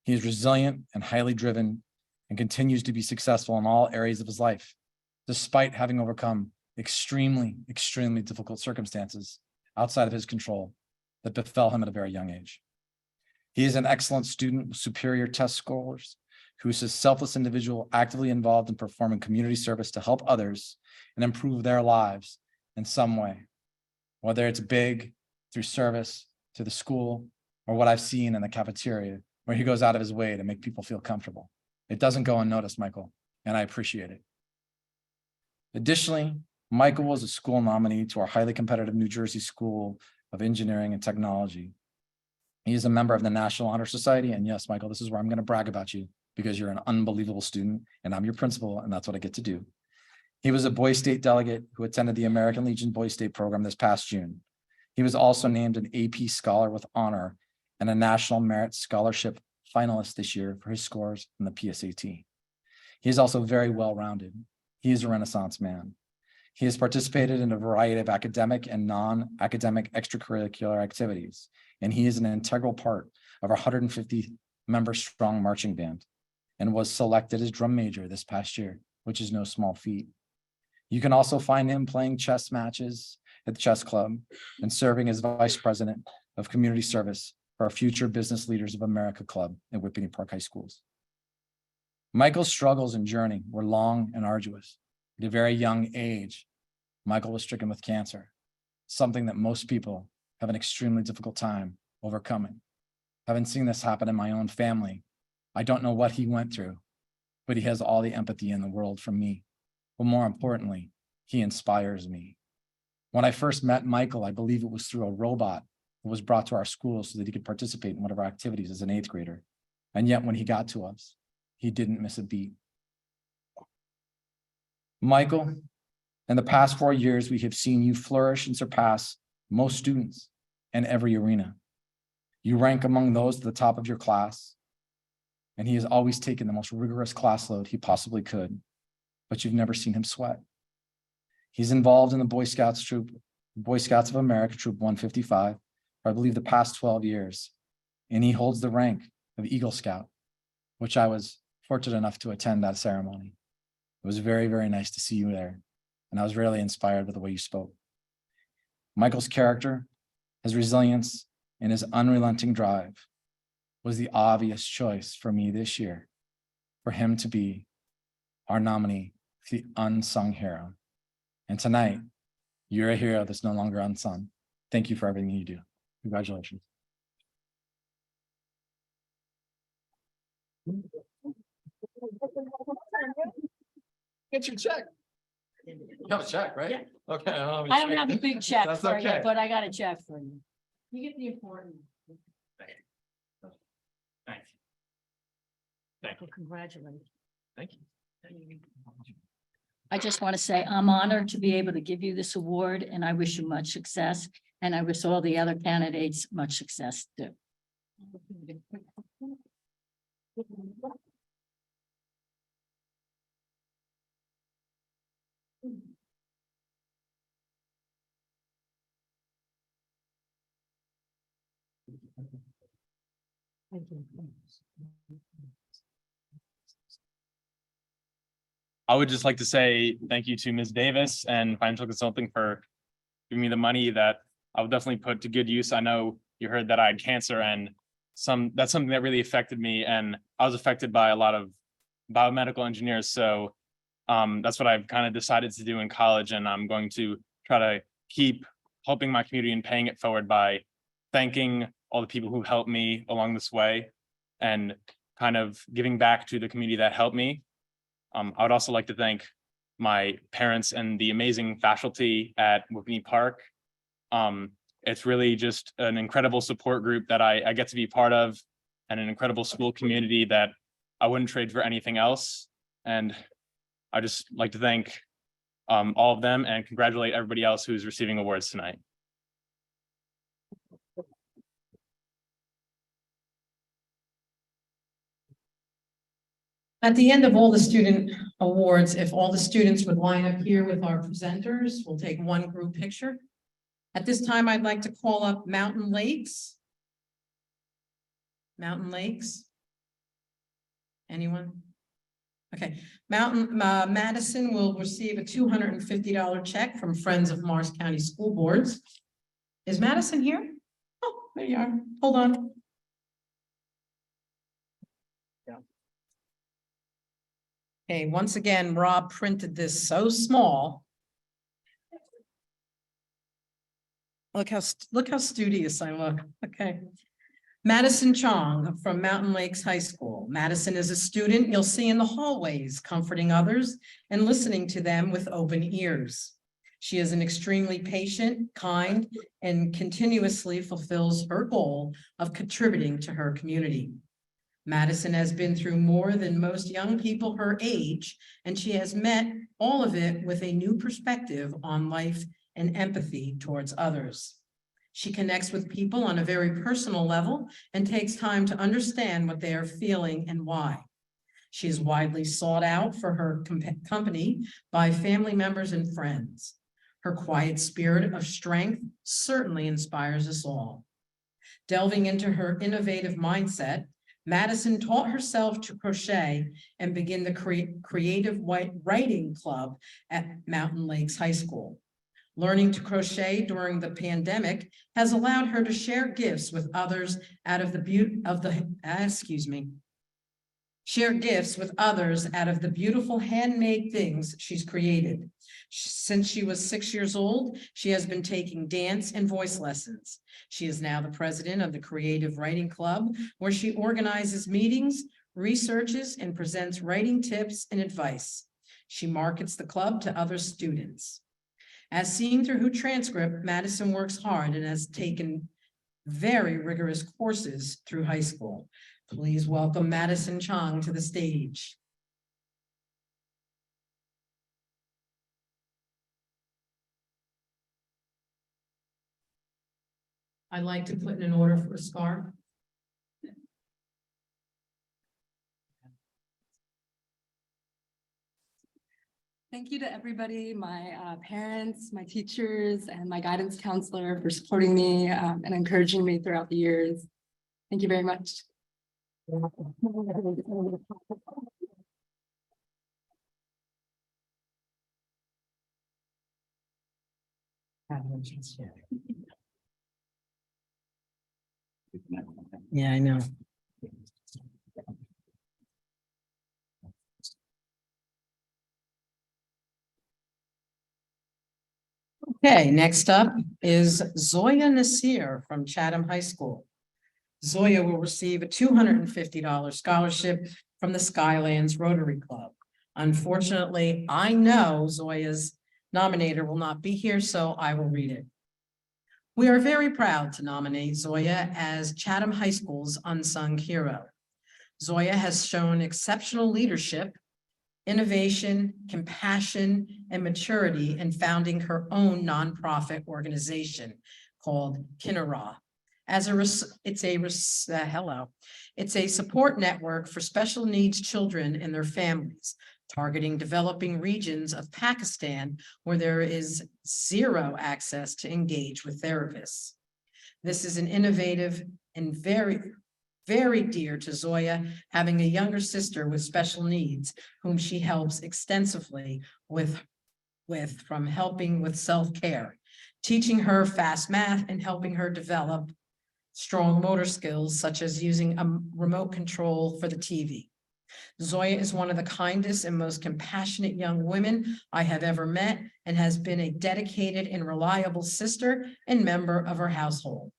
He is resilient and highly driven and continues to be successful in all areas of his life, despite having overcome extremely difficult circumstances outside of his control that befell him at a very young age. He is an excellent student with superior test scores, who is a selfless individual actively involved in performing community service to help others and improve their lives in some way, whether it's big through service to the school or what I've seen in the cafeteria, where he goes out of his way to make people feel comfortable. It doesn't go unnoticed, Michael, and I appreciate it. Additionally, Michael was a school nominee to our highly competitive New Jersey School of Engineering and Technology. He is a member of the National Honor Society, and yes, Michael, this is where I'm going to brag about you because you're an unbelievable student and I'm your principal, and that's what I get to do. He was a Boys State delegate who attended the American Legion Boys State program this past June. He was also named an AP Scholar with Honor and a National Merit Scholarship finalist this year for his scores in the PSAT. He is also very well-rounded. He is a Renaissance man. He has participated in a variety of academic and non-academic extracurricular activities, and he is an integral part of our 150-member strong marching band and was selected as drum major this past year, which is no small feat. You can also find him playing chess matches at the chess club and serving as vice president of community service for our Future Business Leaders of America Club at Whippany Park High Schools. Michael's struggles and journey were long and arduous. At a very young age, Michael was stricken with cancer, something that most people have an extremely difficult time overcoming. Having seen this happen in my own family, I don't know what he went through, but he has all the empathy in the world from me. But more importantly, he inspires me. When I first met Michael, I believe it was through a robot that was brought to our school so that he could participate in one of our activities as an 8th grader. And yet when he got to us, he didn't miss a beat. Michael, in the past 4 years, we have seen you flourish and surpass most students in every arena. You rank among those at the top of your class, and he has always taken the most rigorous class load he possibly could, but you've never seen him sweat. He's involved in the Boy Scouts troop, Boy Scouts of America, Troop 155, for I believe the past 12 years, and he holds the rank of Eagle Scout, which I was fortunate enough to attend that ceremony. It was very, very nice to see you there, and I was really inspired by the way you spoke. Michael's character, his resilience, and his unrelenting drive was the obvious choice for me this year, for him to be our nominee, the unsung hero. And tonight, you're a hero that's no longer unsung. Thank you for everything you do. Congratulations. Get your check. You have a check, right? Yeah. Okay. I don't have a big check That's for you, okay. but I got a check for you. You get the important. Thank you. Thank you. Congratulations. Thank you. I just want to say I'm honored to be able to give you this award, and I wish you much success. And I wish all the other candidates much success too. Thank you. I would just like to say thank you to Ms. Davis and Financial Consulting for giving me the money that I will definitely put to good use. I know you heard that I had cancer, and that's something that really affected me, and I was affected by a lot of biomedical engineers. So that's what I've kind of decided to do in college, and I'm going to try to keep helping my community and paying it forward by thanking all the people who helped me along this way and kind of giving back to the community that helped me. I would also like to thank my parents and the amazing faculty at Whippany Park. It's really just an incredible support group that I get to be part of, and an incredible school community that I wouldn't trade for anything else. And I just like to thank all of them and congratulate everybody else who's receiving awards tonight. At the end of all the student awards, if all the students would line up here with our presenters, we'll take one group picture. At this time, I'd like to call up Mountain Lakes. Mountain Lakes. Anyone? Okay, Madison will receive a $250 check from Friends of Morris County School Boards. Is Madison here? Oh, there you are. Hold on. Okay, once again, Rob printed this so small. Look how studious I look. Okay. Madison Chong from Mountain Lakes High School. Madison is a student you'll see in the hallways, comforting others and listening to them with open ears. She is an extremely patient, kind, and continuously fulfills her goal of contributing to her community. Madison has been through more than most young people her age, and she has met all of it with a new perspective on life and empathy towards others. She connects with people on a very personal level and takes time to understand what they are feeling and why. She is widely sought out for her company by family members and friends. Her quiet spirit of strength certainly inspires us all. Delving into her innovative mindset, Madison taught herself to crochet and begin the creative writing club at Mountain Lakes High School. Learning to crochet during the pandemic has allowed her to share gifts with others out of the beautiful handmade things she's created. Since she was 6 years old, she has been taking dance and voice lessons. She is now the president of the Creative Writing Club, where she organizes meetings, researches, and presents writing tips and advice. She markets the club to other students. As seen through her transcript, Madison works hard and has taken very rigorous courses through high school. Please welcome Madison Chong to the stage. I'd like to put in an order for a scarf. Thank you to everybody, my parents, my teachers, and my guidance counselor for supporting me and encouraging me throughout the years. Thank you very much. Yeah, I know. Okay, next up is Zoya Nasir from Chatham High School. Zoya will receive a $250 scholarship from the Skylands Rotary Club. Unfortunately, I know Zoya's nominator will not be here, so I will read it. We are very proud to nominate Zoya as Chatham High School's unsung hero. Zoya has shown exceptional leadership, innovation, compassion, and maturity in founding her own nonprofit organization called Kinara. It's a support network for special needs children and their families, targeting developing regions of Pakistan where there is zero access to engage with therapists. This is an innovative and very dear to Zoya, having a younger sister with special needs, whom she helps extensively with from helping with self-care, teaching her fast math and helping her develop strong motor skills, such as using a remote control for the TV. Zoya is one of the kindest and most compassionate young women I have ever met and has been a dedicated and reliable sister and member of her household.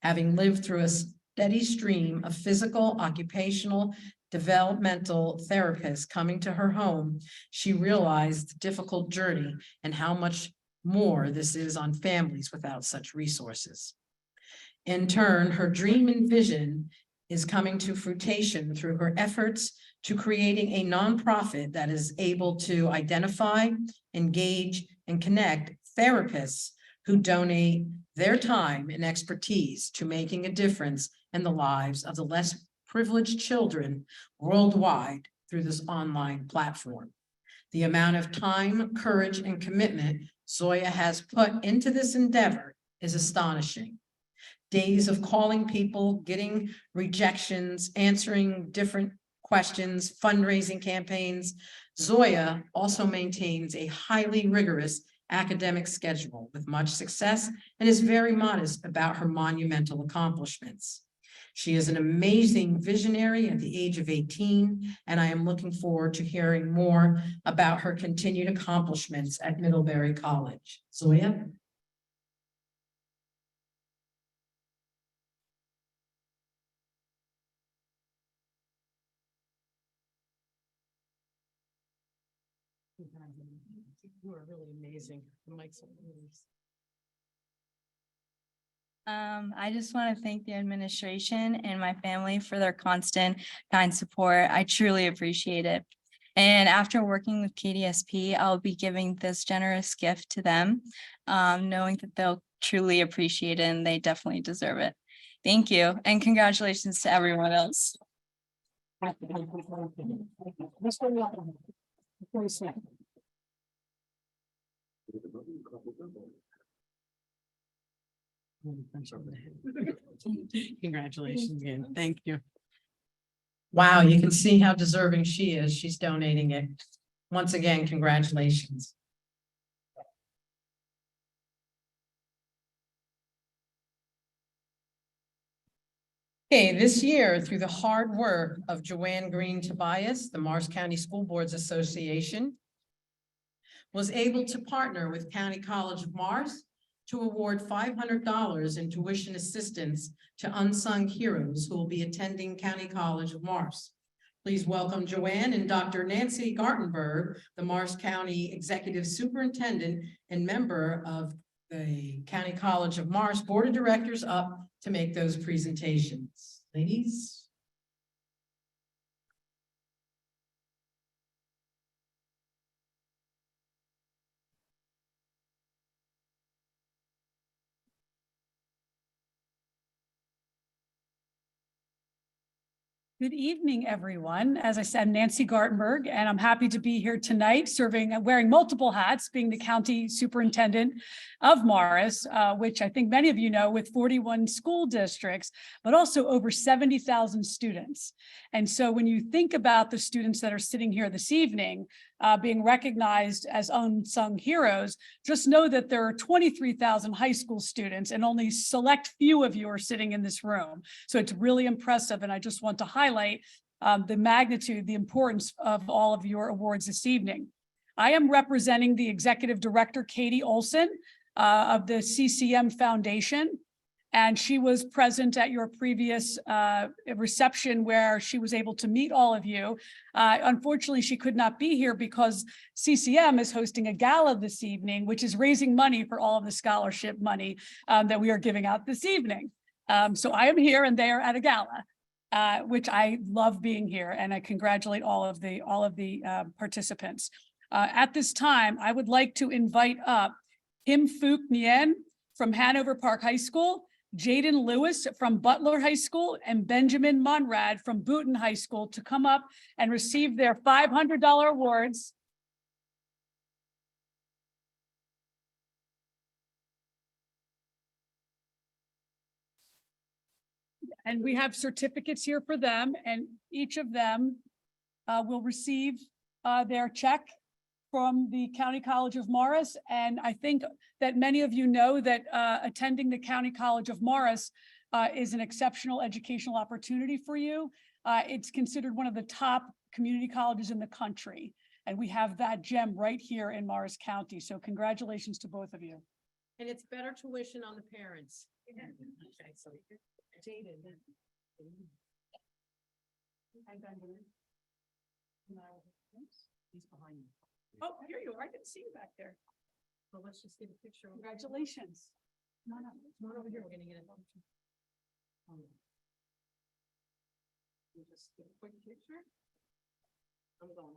Having lived through a steady stream of physical, occupational, developmental therapists coming to her home, she realized the difficult journey and how much more this is on families without such resources. In turn, her dream and vision is coming to fruition through her efforts to creating a nonprofit that is able to identify, engage, and connect therapists who donate their time and expertise to making a difference in the lives of the less privileged children worldwide through this online platform. The amount of time, courage, and commitment Zoya has put into this endeavor is astonishing. Days of calling people, getting rejections, answering different questions, fundraising campaigns. Zoya also maintains a highly rigorous academic schedule with much success and is very modest about her monumental accomplishments. She is an amazing visionary at the age of 18, and I am looking forward to hearing more about her continued accomplishments at Middlebury College. Zoya? You are really amazing. The mic's on yours. I just want to thank the administration and my family for their constant kind support. I truly appreciate it. And after working with KDSP, I'll be giving this generous gift to them, knowing that they'll truly appreciate it and they definitely deserve it. Thank you, and congratulations to everyone else. Congratulations again. Thank you. Wow, you can see how deserving she is. She's donating it. Once again, congratulations. Okay, this year, through the hard work of Joanne Green Tobias, the Morris County School Boards Association was able to partner with County College of Morris to award $500 in tuition assistance to unsung heroes who will be attending County College of Morris. Please welcome Joanne and Dr. Nancy Gartenberg, the Morris County Executive Superintendent and member of the County College of Morris Board of Directors, up to make those presentations. Ladies. Good evening, everyone. As I said, Nancy Gartenberg, and I'm happy to be here tonight wearing multiple hats, being the county superintendent of Morris, which I think many of you know, with 41 school districts, but also over 70,000 students. And so when you think about the students that are sitting here this evening, being recognized as unsung heroes, just know that there are 23,000 high school students and only select few of you are sitting in this room. So it's really impressive. And I just want to highlight the magnitude, the importance of all of your awards this evening. I am representing the Executive Director, Katie Olson, of the CCM Foundation. And she was present at your previous reception where she was able to meet all of you. Unfortunately, she could not be here because CCM is hosting a gala this evening, which is raising money for all of the scholarship money that we are giving out this evening. So I am here and they are at a gala, which I love being here, and I congratulate all of the participants. At this time, I would like to invite up Kim Phuc Nguyen from Hanover Park High School, Jaden Lewis from Butler High School, and Benjamin Monrad from Booton High School to come up and receive their $500 awards. And we have certificates here for them, and each of them will receive their check from the County College of Morris. And I think that many of you know that attending the County College of Morris is an exceptional educational opportunity for you. It's considered one of the top community colleges in the country. And we have that gem right here in Morris County. So congratulations to both of you. And it's better tuition on the parents. Okay, so Jaden. Hi, Benjamin. He's behind you. Oh, here you are. I didn't see you back there. So let's just get a picture. Congratulations. Come on up. Come on over here. We're gonna get it. Just get a quick picture. I'm going.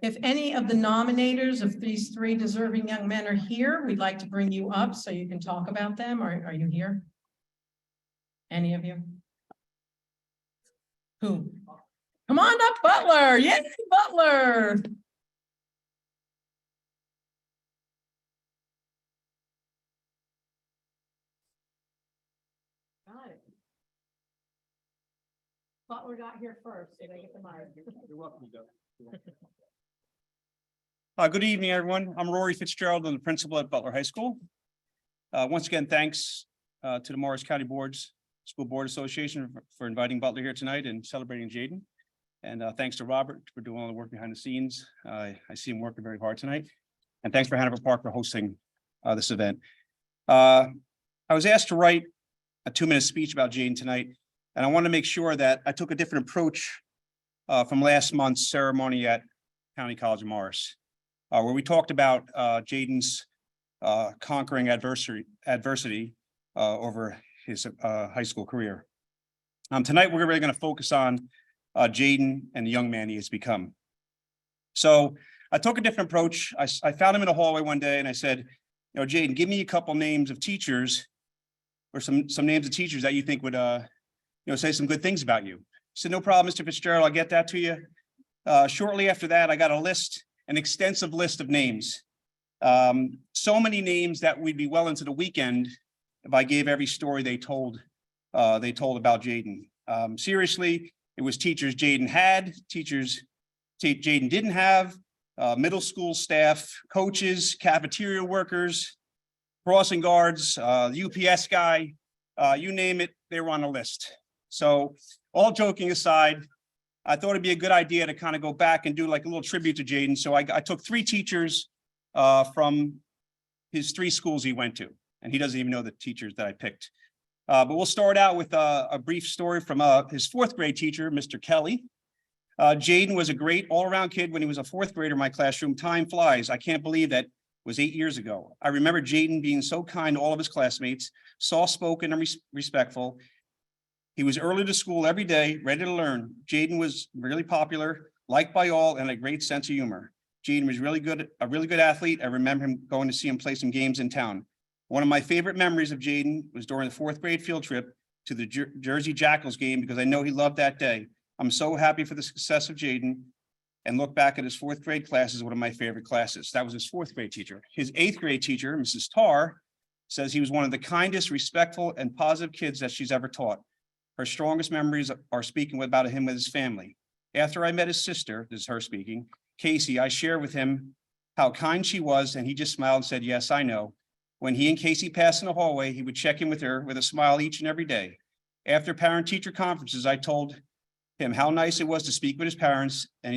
If any of the nominators of these three deserving young men are here, we'd like to bring you up so you can talk about them. Are you here? Any of you? Who? Come on up, Butler. Yay, Butler. Got it. Butler got here first. Did I get the mic? You're welcome, Doug. Good evening, everyone. I'm Rory Fitzgerald. I'm the principal at Butler High School. Once again, thanks to the Morris County School Board Association for inviting Butler here tonight and celebrating Jaden. And thanks to Robert for doing all the work behind the scenes. I see him working very hard tonight. And thanks for Hanover Park for hosting this event. I was asked to write a 2-minute speech about Jaden tonight, and I want to make sure that I took a different approach from last month's ceremony at County College of Morris, where we talked about Jaden's conquering adversity over his high school career. Tonight, we're really going to focus on Jaden and the young man he has become. So I took a different approach. I found him in a hallway one day and I said, you know, Jaden, give me a couple names of teachers or some names of teachers that you think would, say some good things about you. He said, no problem, Mr. Fitzgerald, I'll get that to you. Shortly after that, I got an extensive list of names. So many names that we'd be well into the weekend if I gave every story they told about Jaden. Seriously, it was teachers Jaden had, teachers Jaden didn't have, middle school staff, coaches, cafeteria workers, crossing guards, UPS guy, you name it, they were on the list. So all joking aside, I thought it'd be a good idea to kind of go back and do like a little tribute to Jaden. So I took 3 teachers from his 3 schools he went to, and he doesn't even know the teachers that I picked. But we'll start out with a brief story from his 4th grade teacher, Mr. Kelly. Jaden was a great all-around kid when he was a 4th grader in my classroom. Time flies. I can't believe that was 8 years ago. I remember Jaden being so kind to all of his classmates, soft-spoken and respectful. He was early to school every day, ready to learn. Jaden was really popular, liked by all, and a great sense of humor. Jaden was a really good athlete. I remember him going to see him play some games in town. One of my favorite memories of Jaden was during the 4th grade field trip to the Jersey Jackals game because I know he loved that day. I'm so happy for the success of Jaden and look back at his 4th grade class as one of my favorite classes. That was his 4th grade teacher. His 8th grade teacher, Mrs. Tarr, says he was one of the kindest, respectful, and positive kids that she's ever taught. Her strongest memories are speaking about him with his family. After I met his sister, this is her speaking, Casey, I shared with him how kind she was, and he just smiled and said, yes, I know. When he and Casey passed in the hallway, he would check in with her with a smile each and every day. After parent-teacher conferences, I told him how nice it was to speak with his parents, and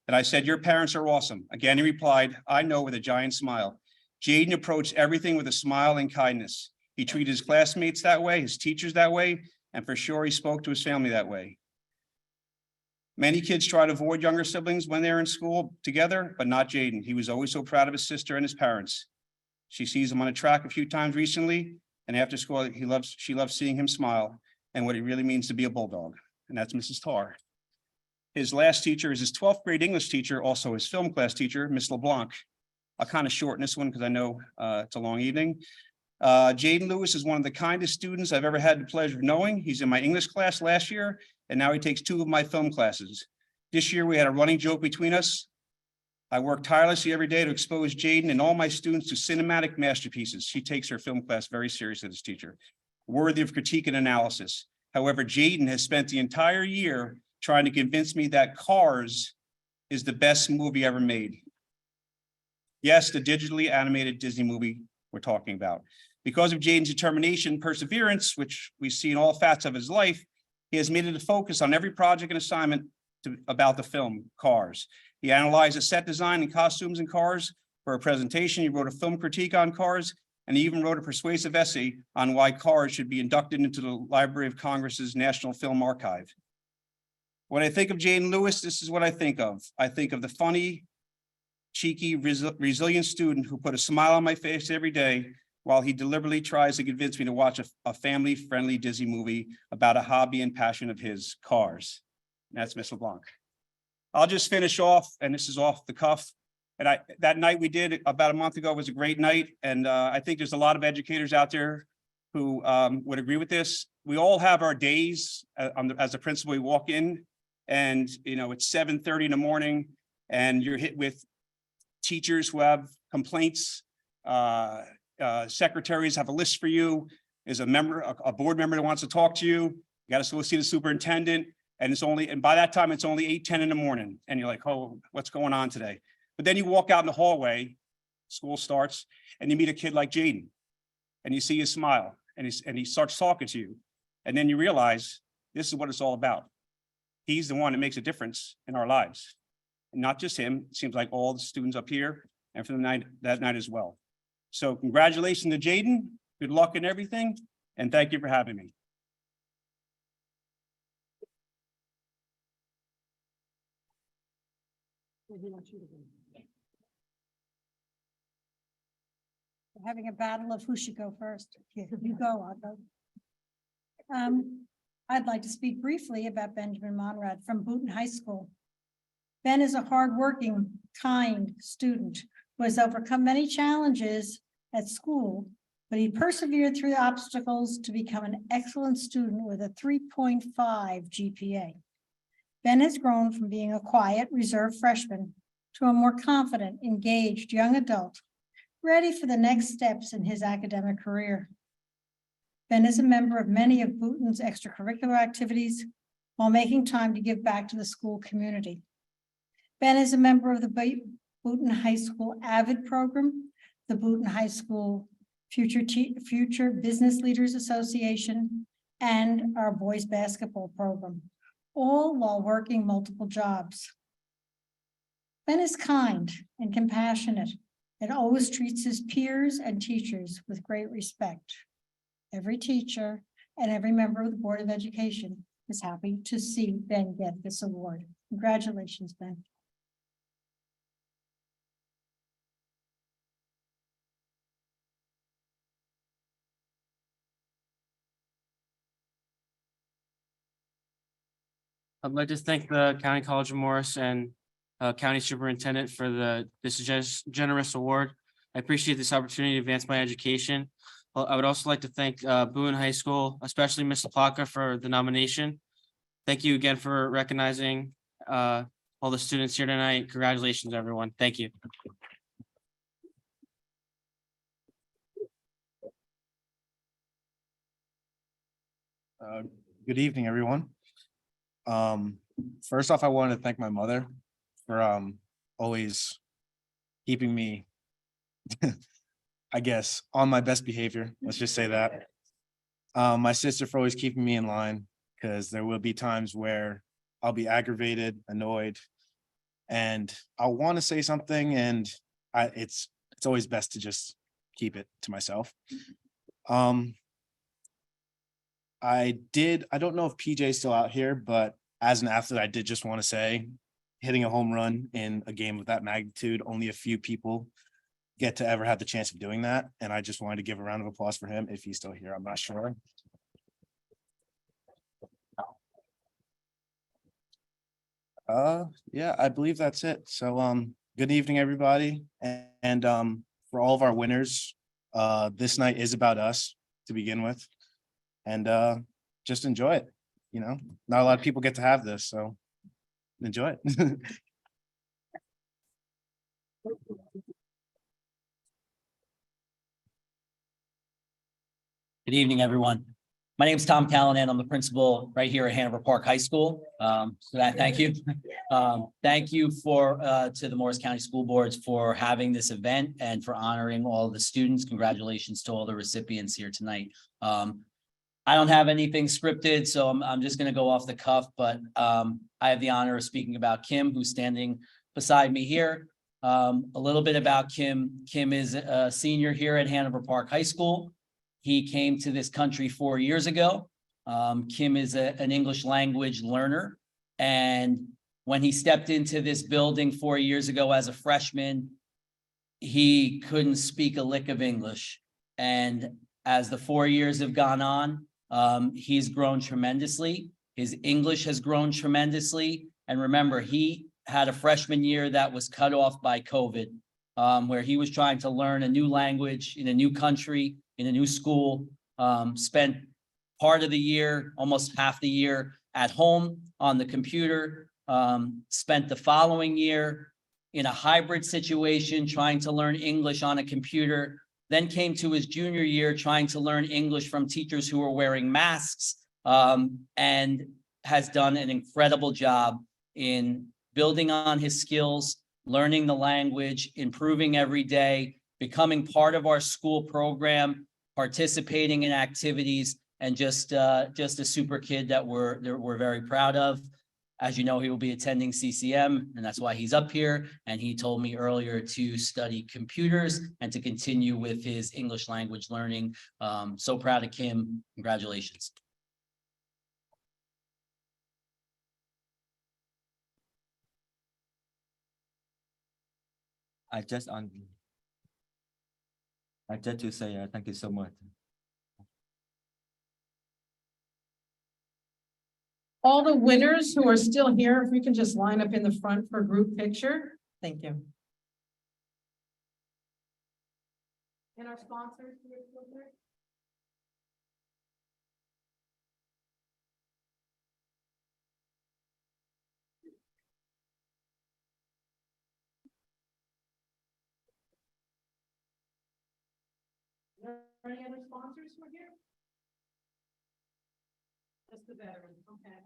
I said, your parents are awesome. Again, he replied, I know, with a giant smile. Jaden approached everything with a smile and kindness. He treated his classmates that way, his teachers that way, and for sure he spoke to his family that way. Many kids try to avoid younger siblings when they're in school together, but not Jaden. He was always so proud of his sister and his parents. She sees him on a track a few times recently, and after school, she loves seeing him smile and what it really means to be a bulldog. And that's Mrs. Tarr. His last teacher is his 12th grade English teacher, also his film class teacher, Miss LeBlanc. I'll kind of shorten this one because I know it's a long evening. Jaden Lewis is one of the kindest students I've ever had the pleasure of knowing. He's in my English class last year, and now he takes 2 of my film classes. This year, we had a running joke between us. I work tirelessly every day to expose Jaden and all my students to cinematic masterpieces. She takes her film class very seriously, this teacher, worthy of critique and analysis. However, Jaden has spent the entire year trying to convince me that Cars is the best movie ever made. Yes, the digitally animated Disney movie we're talking about. Because of Jaden's determination, perseverance, which we see in all facets of his life, he has made it a focus on every project and assignment about the film Cars. He analyzed the set design and costumes in Cars for a presentation. He wrote a film critique on Cars, and he even wrote a persuasive essay on why Cars should be inducted into the Library of Congress's National Film Archive. When I think of Jaden Lewis, this is what I think of. I think of the funny, cheeky, resilient student who put a smile on my face every day while he deliberately tries to convince me to watch a family-friendly Disney movie about a hobby and passion of his, Cars. And that's Miss LeBlanc. I'll just finish off, and this is off the cuff. And that night we did about a month ago was a great night. And I think there's a lot of educators out there who would agree with this. We all have our days as a principal. We walk in and, it's 7:30 in the morning and you're hit with teachers who have complaints. Secretaries have a list for you. There's a board member that wants to talk to you. You got to go see the superintendent. And by that time, it's only 8:10 in the morning. And you're like, oh, what's going on today? But then you walk out in the hallway, school starts, and you meet a kid like Jaden. and you see his smile and he starts talking to you. And then you realize this is what it's all about. He's the one that makes a difference in our lives. And not just him, it seems like all the students up here and for the night, that night as well. So congratulations to Jaden. Good luck in everything. And thank you for having me. We're having a battle of who should go first. You go, I'll go. I'd like to speak briefly about Benjamin Monrad from Booton High School. Ben is a hardworking, kind student who has overcome many challenges at school, but he persevered through the obstacles to become an excellent student with a 3.5 GPA. Ben has grown from being a quiet, reserved freshman to a more confident, engaged young adult, ready for the next steps in his academic career. Ben is a member of many of Booton's extracurricular activities while making time to give back to the school community. Ben is a member of the Booton High School AVID program, the Booton High School Future Business Leaders Association, and our boys basketball program, all while working multiple jobs. Ben is kind and compassionate and always treats his peers and teachers with great respect. Every teacher and every member of the Board of Education is happy to see Ben get this award. Congratulations, Ben. I'd like to thank the County College of Morris and County Superintendent for this generous award. I appreciate this opportunity to advance my education. I would also like to thank Boone High School, especially Ms. LaPlaca, for the nomination. Thank you again for recognizing all the students here tonight. Congratulations, everyone. Thank you. Good evening, everyone. First off, I wanted to thank my mother for always keeping me, I guess, on my best behavior. Let's just say that. My sister for always keeping me in line, because there will be times where I'll be aggravated, annoyed, and I'll want to say something, and it's always best to just keep it to myself. I don't know if PJ is still out here, but as an athlete, I did just want to say, hitting a home run in a game of that magnitude, only a few people get to ever have the chance of doing that. And I just wanted to give a round of applause for him if he's still here. I'm not sure. Yeah, I believe that's it. So good evening, everybody. And for all of our winners, this night is about us to begin with. And just enjoy it. You know, not a lot of people get to have this, so enjoy it. Good evening, everyone. My name is Tom Callanan. I'm the principal right here at Hanover Park High School. Thank you. Thank you to the Morris County School Boards for having this event and for honoring all the students. Congratulations to all the recipients here tonight. I don't have anything scripted, so I'm just going to go off the cuff, but I have the honor of speaking about Kim, who's standing beside me here. A little bit about Kim. Kim is a senior here at Hanover Park High School. He came to this country 4 years ago. Kim is an English language learner. And when he stepped into this building 4 years ago as a freshman, he couldn't speak a lick of English. And as the 4 years have gone on, he's grown tremendously. His English has grown tremendously. And remember, he had a freshman year that was cut off by COVID, where he was trying to learn a new language in a new country, in a new school, spent part of the year, almost half the year at home on the computer, spent the following year in a hybrid situation, trying to learn English on a computer, then came to his junior year trying to learn English from teachers who were wearing masks, and has done an incredible job in building on his skills, learning the language, improving every day, becoming part of our school program, participating in activities, and just a super kid that we're very proud of. As you know, he will be attending CCM, and that's why he's up here. And he told me earlier to study computers and to continue with his English language learning. So proud of Kim. Congratulations. I just to say thank you so much. All the winners who are still here, if we can just line up in the front for a group picture. Thank you. And our sponsors. Are there any other sponsors who are here? Just the veterans, okay.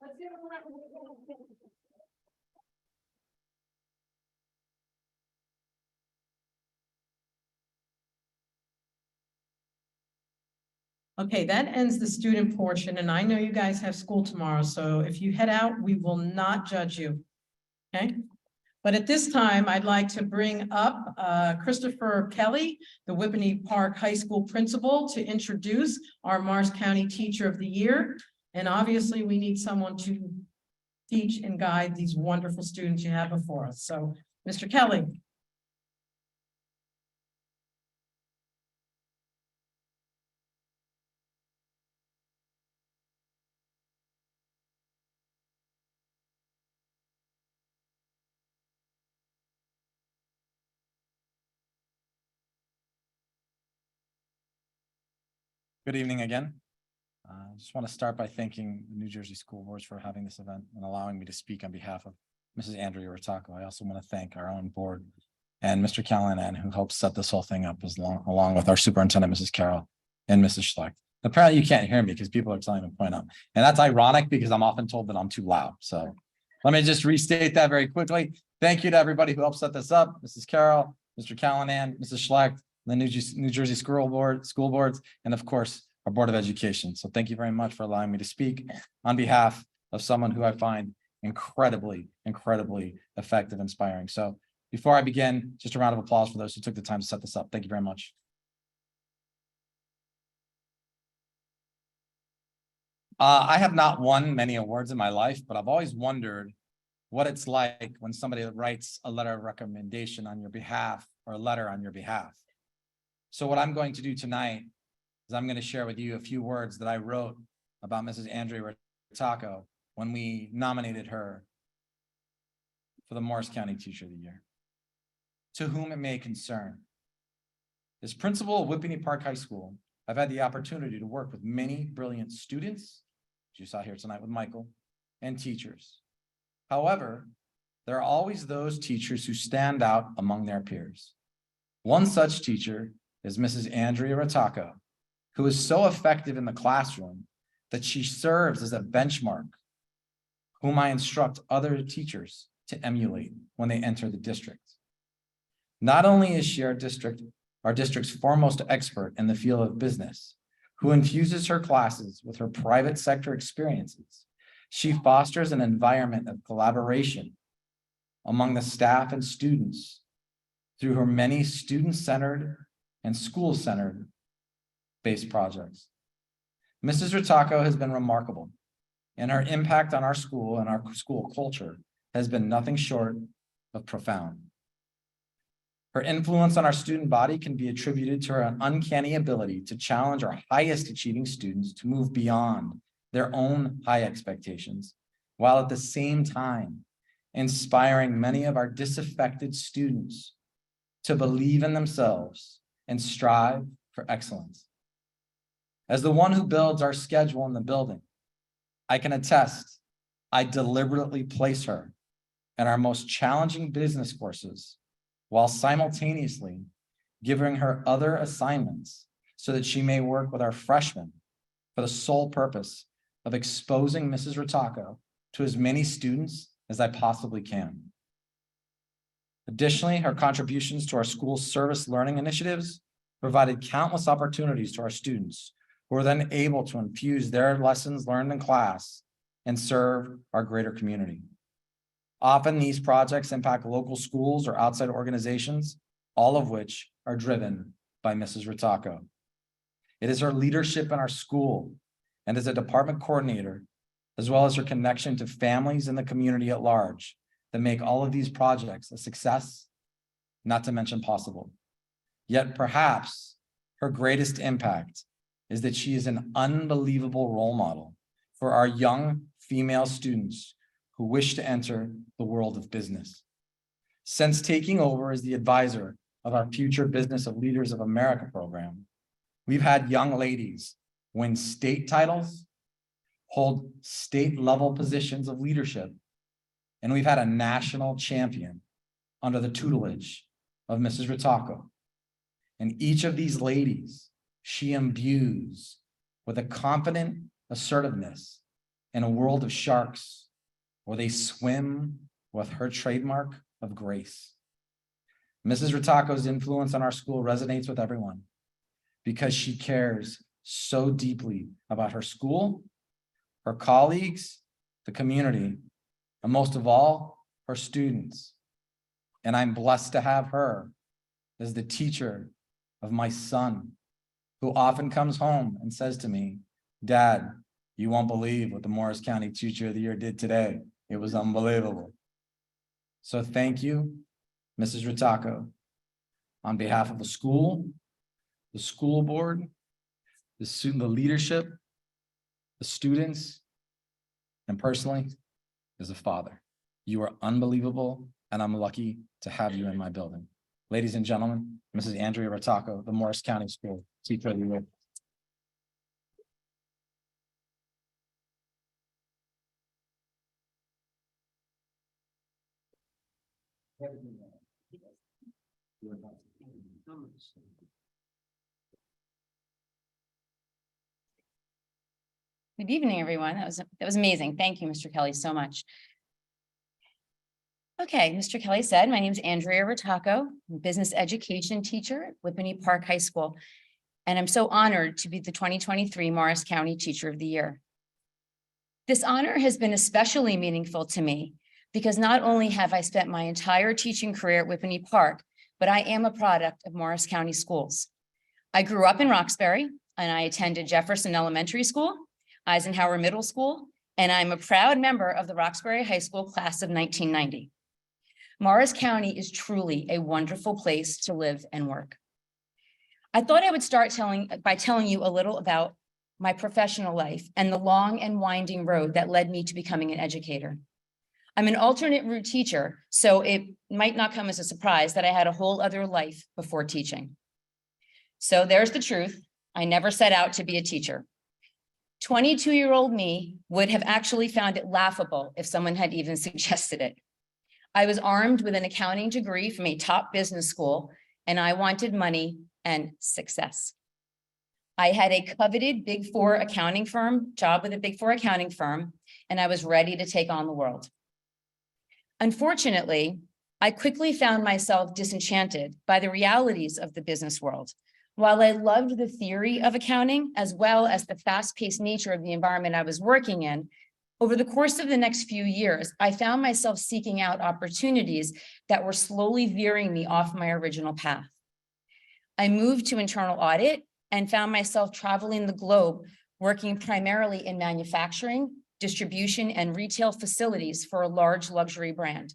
Let's give them a round of applause. Okay, that ends the student portion, and I know you guys have school tomorrow, so if you head out, we will not judge you. Okay? But at this time, I'd like to bring up Christopher Kelly, the Whippany Park High School principal, to introduce our Morris County Teacher of the Year. And obviously, we need someone to teach and guide these wonderful students you have before us. So, Mr. Kelly. Good evening again. I just want to start by thanking the New Jersey School Boards for having this event and allowing me to speak on behalf of Mrs. Andrea Rotacco. I also want to thank our own board and Mr. Callanan, who helped set this whole thing up along with our superintendent, Mrs. Carroll, and Mrs. Schlecht. Apparently you can't hear me because people are telling me to point up. And that's ironic because I'm often told that I'm too loud. So let me just restate that very quickly. Thank you to everybody who helped set this up, Mrs. Carroll, Mr. Callanan, Mrs. Schlecht, the New Jersey School Boards, and of course, our Board of Education. So thank you very much for allowing me to speak on behalf of someone who I find incredibly effective, inspiring. So before I begin, just a round of applause for those who took the time to set this up. Thank you very much. I have not won many awards in my life, but I've always wondered what it's like when somebody writes a letter of recommendation on your behalf or a letter on your behalf. So what I'm going to do tonight is I'm going to share with you a few words that I wrote about Mrs. Andrea Rotacco when we nominated her for the Morris County Teacher of the Year. To whom it may concern. As principal of Whippany Park High School, I've had the opportunity to work with many brilliant students, as you saw here tonight with Michael, and teachers. However, there are always those teachers who stand out among their peers. One such teacher is Mrs. Andrea Rotacco, who is so effective in the classroom that she serves as a benchmark whom I instruct other teachers to emulate when they enter the district. Not only is she our district's foremost expert in the field of business, who infuses her classes with her private sector experiences, she fosters an environment of collaboration among the staff and students through her many student-centered and school-centered based projects. Mrs. Rotacco has been remarkable, and her impact on our school and our school culture has been nothing short of profound. Her influence on our student body can be attributed to her uncanny ability to challenge our highest achieving students to move beyond their own high expectations, while at the same time inspiring many of our disaffected students to believe in themselves and strive for excellence. As the one who builds our schedule in the building, I can attest, I deliberately place her in our most challenging business courses while simultaneously giving her other assignments so that she may work with our freshmen for the sole purpose of exposing Mrs. Ritako to as many students as I possibly can. Additionally, her contributions to our school's service learning initiatives provided countless opportunities to our students who were then able to infuse their lessons learned in class and serve our greater community. Often these projects impact local schools or outside organizations, all of which are driven by Mrs. Ritako. It is her leadership in our school and as a department coordinator, as well as her connection to families and the community at large, that make all of these projects a success, not to mention possible. Yet perhaps her greatest impact is that she is an unbelievable role model for our young female students who wish to enter the world of business. Since taking over as the advisor of our Future Business of Leaders of America program, we've had young ladies win state titles, hold state level positions of leadership, and we've had a national champion under the tutelage of Mrs. Ritako. And each of these ladies, she imbues with a confident assertiveness in a world of sharks where they swim with her trademark of grace. Mrs. Ritako's influence on our school resonates with everyone because she cares so deeply about her school, her colleagues, the community, and most of all, her students. And I'm blessed to have her as the teacher of my son, who often comes home and says to me, "Dad, you won't believe what the Morris County Teacher of the Year did today. It was unbelievable." So thank you, Mrs. Ritako, on behalf of the school board, the leadership, the students, and personally, as a father. You are unbelievable, and I'm lucky to have you in my building. Ladies and gentlemen, Mrs. Andrea Ritako, the Morris County School Teacher of the Year. Good evening, everyone. That was amazing. Thank you, Mr. Kelly, so much. Okay, Mr. Kelly said, my name is Andrea Ritako, I'm a business education teacher at Whippany Park High School, and I'm so honored to be the 2023 Morris County Teacher of the Year. This honor has been especially meaningful to me because not only have I spent my entire teaching career at Whippany Park, but I am a product of Morris County schools. I grew up in Roxbury and I attended Jefferson Elementary School, Eisenhower Middle School, and I'm a proud member of the Roxbury High School class of 1990. Morris County is truly a wonderful place to live and work. I thought I would start by telling you a little about my professional life and the long and winding road that led me to becoming an educator. I'm an alternate route teacher, so it might not come as a surprise that I had a whole other life before teaching. So there's the truth. I never set out to be a teacher. 22-year-old me would have actually found it laughable if someone had even suggested it. I was armed with an accounting degree from a top business school, and I wanted money and success. I had a coveted Big Four accounting firm, job with a Big Four accounting firm, and I was ready to take on the world. Unfortunately, I quickly found myself disenchanted by the realities of the business world. While I loved the theory of accounting, as well as the fast-paced nature of the environment I was working in, over the course of the next few years, I found myself seeking out opportunities that were slowly veering me off my original path. I moved to internal audit and found myself traveling the globe, working primarily in manufacturing, distribution, and retail facilities for a large luxury brand.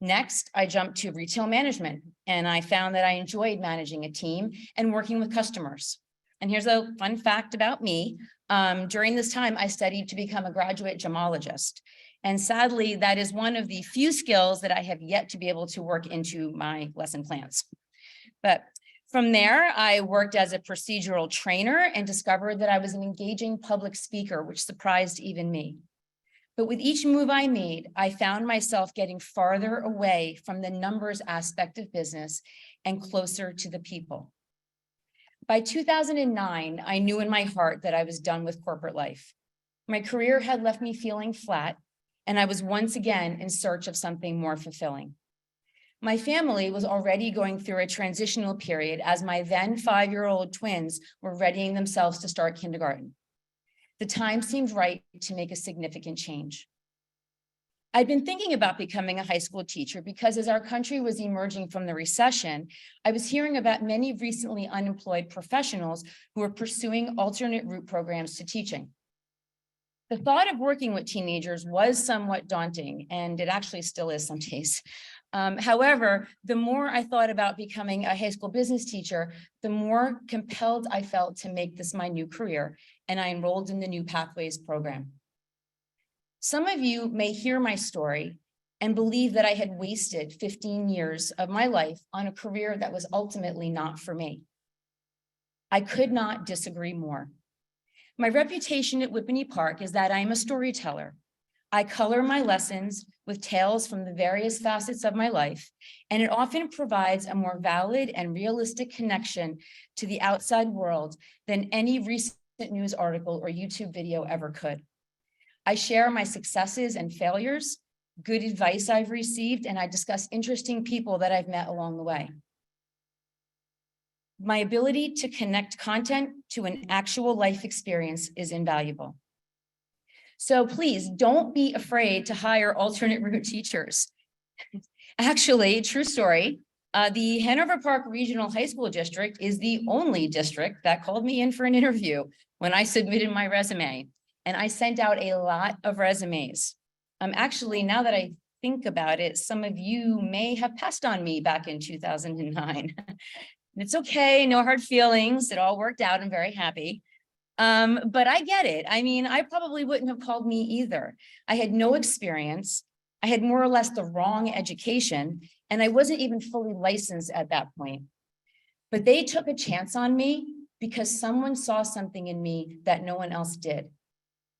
Next, I jumped to retail management, and I found that I enjoyed managing a team and working with customers. And here's a fun fact about me. During this time, I studied to become a graduate gemologist. And sadly, that is one of the few skills that I have yet to be able to work into my lesson plans. But from there, I worked as a procedural trainer and discovered that I was an engaging public speaker, which surprised even me. But with each move I made, I found myself getting farther away from the numbers aspect of business and closer to the people. By 2009, I knew in my heart that I was done with corporate life. My career had left me feeling flat, and I was once again in search of something more fulfilling. My family was already going through a transitional period as my then 5-year-old twins were readying themselves to start kindergarten. The time seemed right to make a significant change. I'd been thinking about becoming a high school teacher because as our country was emerging from the recession, I was hearing about many recently unemployed professionals who were pursuing alternate route programs to teaching. The thought of working with teenagers was somewhat daunting, and it actually still is some days. However, the more I thought about becoming a high school business teacher, the more compelled I felt to make this my new career, and I enrolled in the New Pathways program. Some of you may hear my story and believe that I had wasted 15 years of my life on a career that was ultimately not for me. I could not disagree more. My reputation at Whippany Park is that I am a storyteller. I color my lessons with tales from the various facets of my life, and it often provides a more valid and realistic connection to the outside world than any recent news article or YouTube video ever could. I share my successes and failures, good advice I've received, and I discuss interesting people that I've met along the way. My ability to connect content to an actual life experience is invaluable. So please don't be afraid to hire alternate route teachers. Actually, true story, the Hanover Park Regional High School District is the only district that called me in for an interview when I submitted my resume, and I sent out a lot of resumes. Actually, now that I think about it, some of you may have passed on me back in 2009. It's okay, no hard feelings. It all worked out. I'm very happy. But I get it. I mean, I probably wouldn't have called me either. I had no experience. I had more or less the wrong education, and I wasn't even fully licensed at that point. But they took a chance on me because someone saw something in me that no one else did.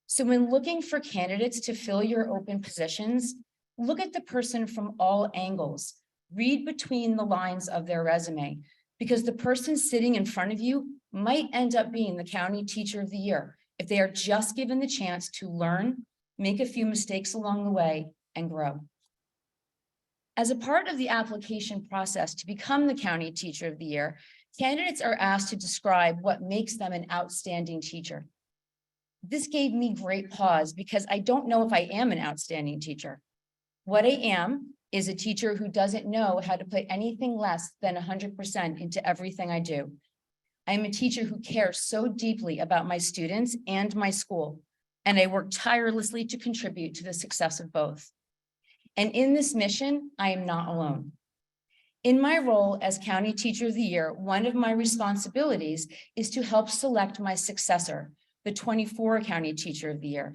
So when looking for candidates to fill your open positions, look at the person from all angles. Read between the lines of their resume, because the person sitting in front of you might end up being the County Teacher of the Year if they are just given the chance to learn, make a few mistakes along the way, and grow. As a part of the application process to become the County Teacher of the Year, candidates are asked to describe what makes them an outstanding teacher. This gave me great pause because I don't know if I am an outstanding teacher. What I am is a teacher who doesn't know how to put anything less than 100% into everything I do. I am a teacher who cares so deeply about my students and my school, and I work tirelessly to contribute to the success of both. And in this mission, I am not alone. In my role as County Teacher of the Year, one of my responsibilities is to help select my successor, the 24 County Teacher of the Year.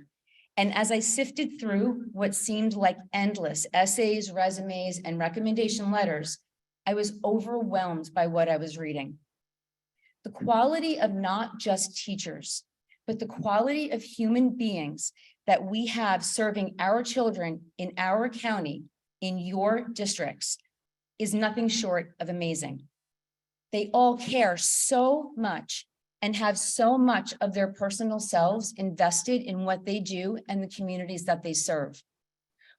And as I sifted through what seemed like endless essays, resumes, and recommendation letters, I was overwhelmed by what I was reading. The quality of not just teachers, but the quality of human beings that we have serving our children in our county, in your districts, is nothing short of amazing. They all care so much and have so much of their personal selves invested in what they do and the communities that they serve.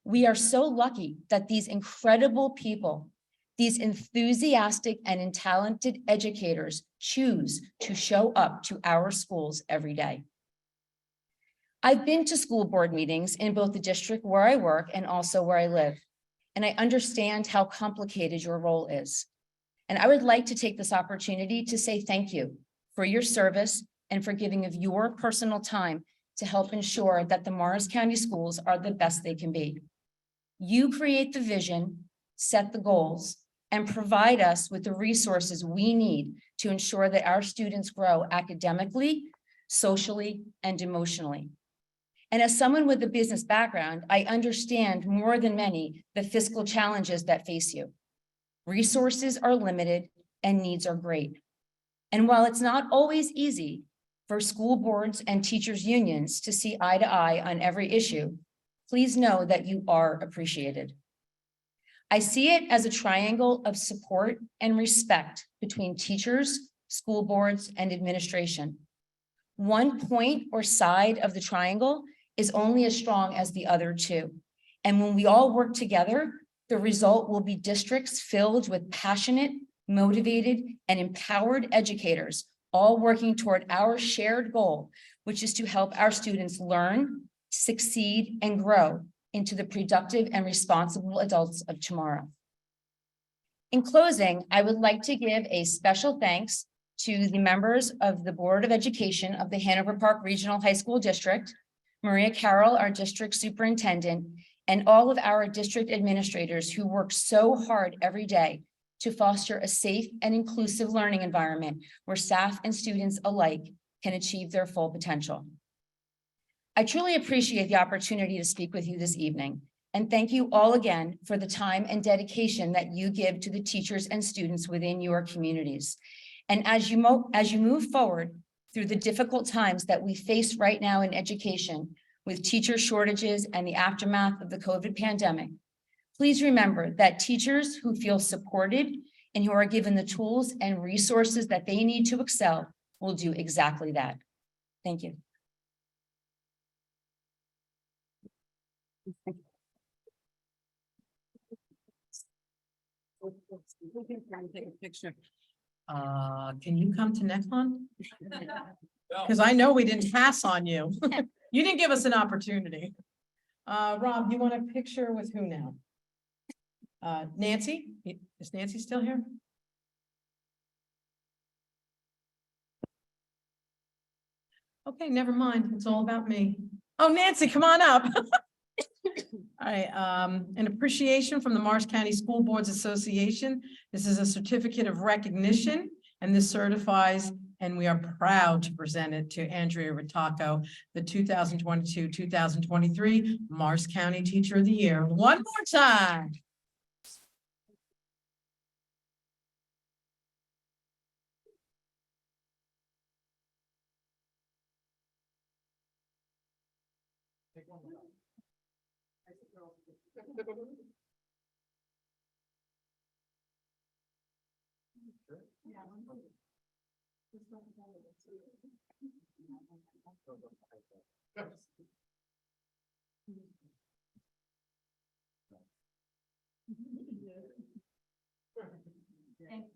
We are so lucky that these incredible people, these enthusiastic and talented educators choose to show up to our schools every day. I've been to school board meetings in both the district where I work and also where I live, and I understand how complicated your role is. And I would like to take this opportunity to say thank you for your service and for giving of your personal time to help ensure that the Morris County schools are the best they can be. You create the vision, set the goals, and provide us with the resources we need to ensure that our students grow academically, socially, and emotionally. And as someone with a business background, I understand more than many the fiscal challenges that face you. Resources are limited and needs are great. And while it's not always easy for school boards and teachers unions to see eye to eye on every issue, please know that you are appreciated. I see it as a triangle of support and respect between teachers, school boards, and administration. One point or side of the triangle is only as strong as the other two. And when we all work together, the result will be districts filled with passionate, motivated, and empowered educators, all working toward our shared goal, which is to help our students learn, succeed, and grow into the productive and responsible adults of tomorrow. In closing, I would like to give a special thanks to the members of the Board of Education of the Hanover Park Regional High School District, Maria Carroll, our district superintendent, and all of our district administrators who work so hard every day to foster a safe and inclusive learning environment where staff and students alike can achieve their full potential. I truly appreciate the opportunity to speak with you this evening, and thank you all again for the time and dedication that you give to the teachers and students within your communities. And as you move forward through the difficult times that we face right now in education with teacher shortages and the aftermath of the COVID pandemic, please remember that teachers who feel supported and who are given the tools and resources that they need to excel will do exactly that. Thank you. Take a picture. Can you come to next one? Because I know we didn't pass on you. You didn't give us an opportunity. Rob, you want a picture with who now? Nancy? Is Nancy still here? Okay, never mind. It's all about me. Oh, Nancy, come on up. All right, an appreciation from the Morris County School Boards Association. This is a certificate of recognition, and this certifies, and we are proud to present it to Andrea Ritaco, the 2022-2023 Morris County Teacher of the Year. One more time.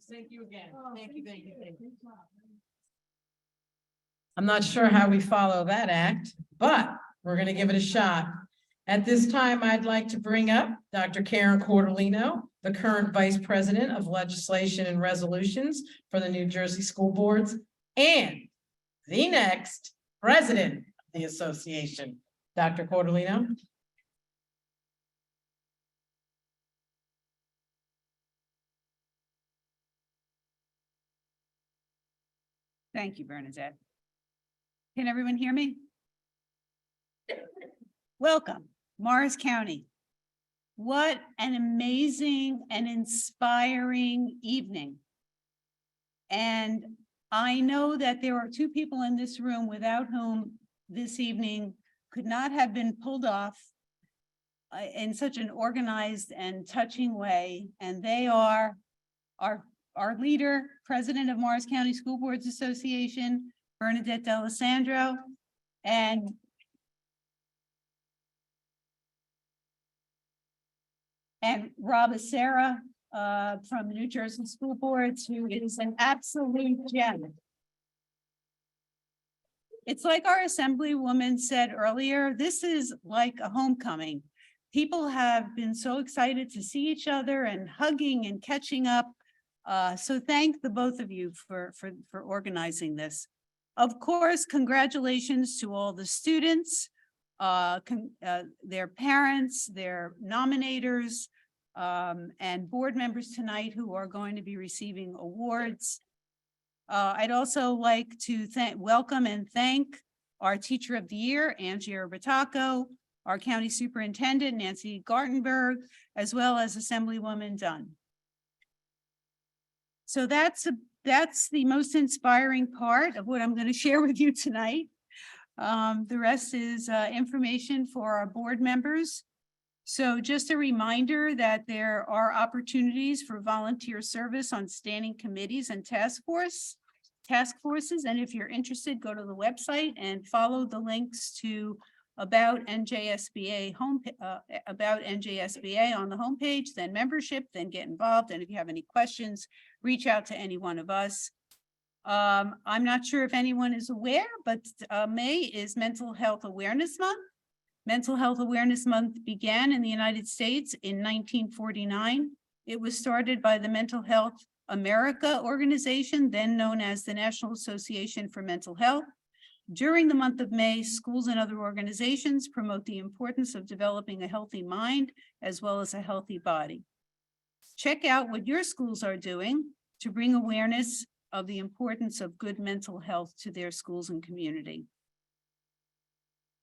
Thank you again. Thank you, thank you, thank you. I'm not sure how we follow that act, but we're going to give it a shot. At this time, I'd like to bring up Dr. Karen Cordolino, the current Vice President of Legislation and Resolutions for the New Jersey School Boards, and the next President of the Association. Dr. Cordolino. Thank you, Bernadette. Can everyone hear me? Welcome, Morris County. What an amazing and inspiring evening. And I know that there are two people in this room without whom this evening could not have been pulled off in such an organized and touching way. And they are our leader, President of Morris County School Boards Association, Bernadette D'Alessandro, and Rob Acera from the New Jersey School Boards, who is an absolute gem. It's like our Assemblywoman said earlier, this is like a homecoming. People have been so excited to see each other and hugging and catching up. So thank the both of you for organizing this. Of course, congratulations to all the students, their parents, their nominators, and board members tonight who are going to be receiving awards. I'd also like to welcome and thank our Teacher of the Year, Andrea Ritaco, our County Superintendent, Nancy Gartenberg, as well as Assemblywoman Dunn. So that's the most inspiring part of what I'm going to share with you tonight. The rest is information for our board members. So just a reminder that there are opportunities for volunteer service on standing committees and task forces. And if you're interested, go to the website and follow the links to about NJSBA about NJSBA on the homepage, then membership, then get involved. And if you have any questions, reach out to any one of us. I'm not sure if anyone is aware, but May is Mental Health Awareness Month. Mental Health Awareness Month began in the United States in 1949. It was started by the Mental Health America organization, then known as the National Association for Mental Health. During the month of May, schools and other organizations promote the importance of developing a healthy mind as well as a healthy body. Check out what your schools are doing to bring awareness of the importance of good mental health to their schools and community.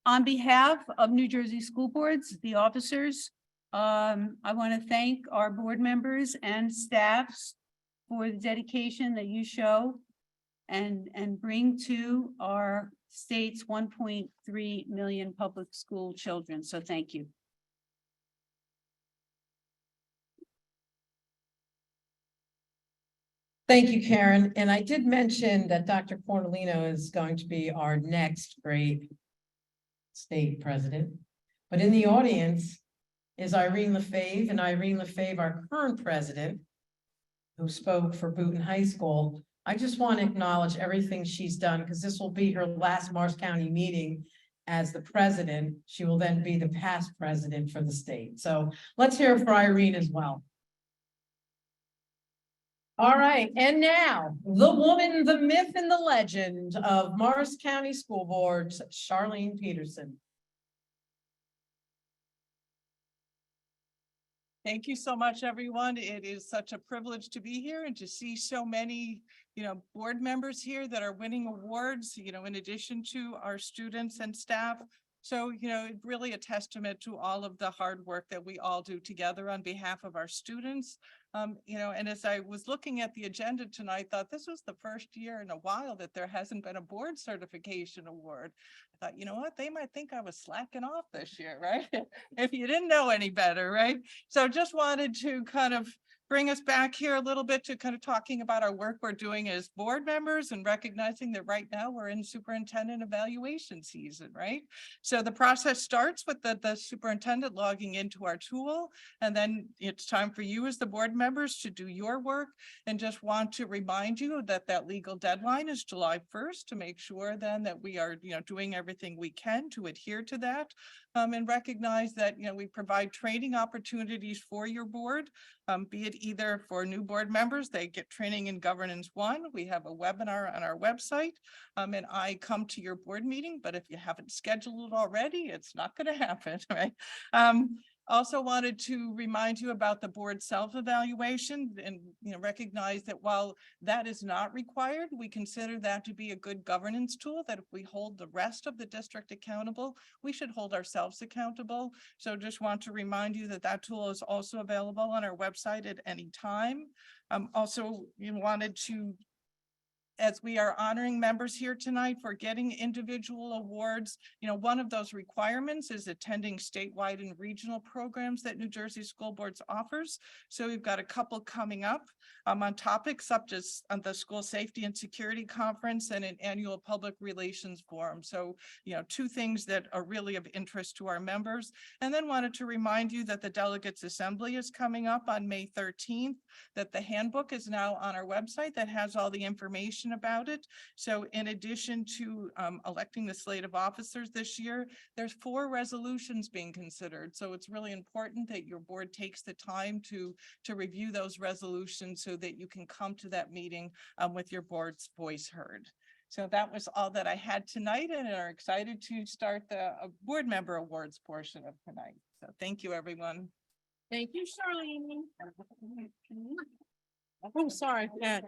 On behalf of New Jersey School Boards, the officers, I want to thank our board members and staffs for the dedication that you show and bring to our state's 1.3 million public school children. So thank you. Thank you, Karen. And I did mention that Dr. Cornelino is going to be our next great state president. But in the audience is Irene Lefebvre, and Irene Lefebvre, our current president, who spoke for Boonton High School. I just want to acknowledge everything she's done because this will be her last Morris County meeting as the president. She will then be the past president for the state. So let's hear it for Irene as well. All right, and now the woman, the myth, and the legend of Morris County School Boards, Charlene Peterson. Thank you so much, everyone. It is such a privilege to be here and to see so many, board members here that are winning awards, in addition to our students and staff. So, really a testament to all of the hard work that we all do together on behalf of our students. And as I was looking at the agenda tonight, I thought this was the first year in a while that there hasn't been a board certification award. I thought, you know what, they might think I was slacking off this year, right? If you didn't know any better, right? So just wanted to kind of bring us back here a little bit to kind of talking about our work we're doing as board members and recognizing that right now we're in superintendent evaluation season, right? So the process starts with the superintendent logging into our tool, and then it's time for you as the board members to do your work. And just want to remind you that that legal deadline is July 1st to make sure then that we are, doing everything we can to adhere to that. And recognize that, we provide training opportunities for your board, be it either for new board members, they get training in Governance 1. We have a webinar on our website, and I come to your board meeting, but if you haven't scheduled it already, it's not going to happen, right? Also wanted to remind you about the board self-evaluation and recognize that while that is not required, we consider that to be a good governance tool, that if we hold the rest of the district accountable, we should hold ourselves accountable. So just want to remind you that that tool is also available on our website at any time. Also, wanted to, as we are honoring members here tonight for getting individual awards, one of those requirements is attending statewide and regional programs that New Jersey School Boards offers. So we've got a couple coming up on topics such as the School Safety and Security Conference and an annual public relations forum. So, two things that are really of interest to our members. And then wanted to remind you that the Delegates Assembly is coming up on May 13th, that the handbook is now on our website that has all the information about it. So in addition to electing the slate of officers this year, there's 4 resolutions being considered. So it's really important that your board takes the time to review those resolutions so that you can come to that meeting with your board's voice heard. So that was all that I had tonight, and are excited to start the board member awards portion of tonight. So thank you, everyone. Thank you, Charlene. Oh, sorry. Yeah.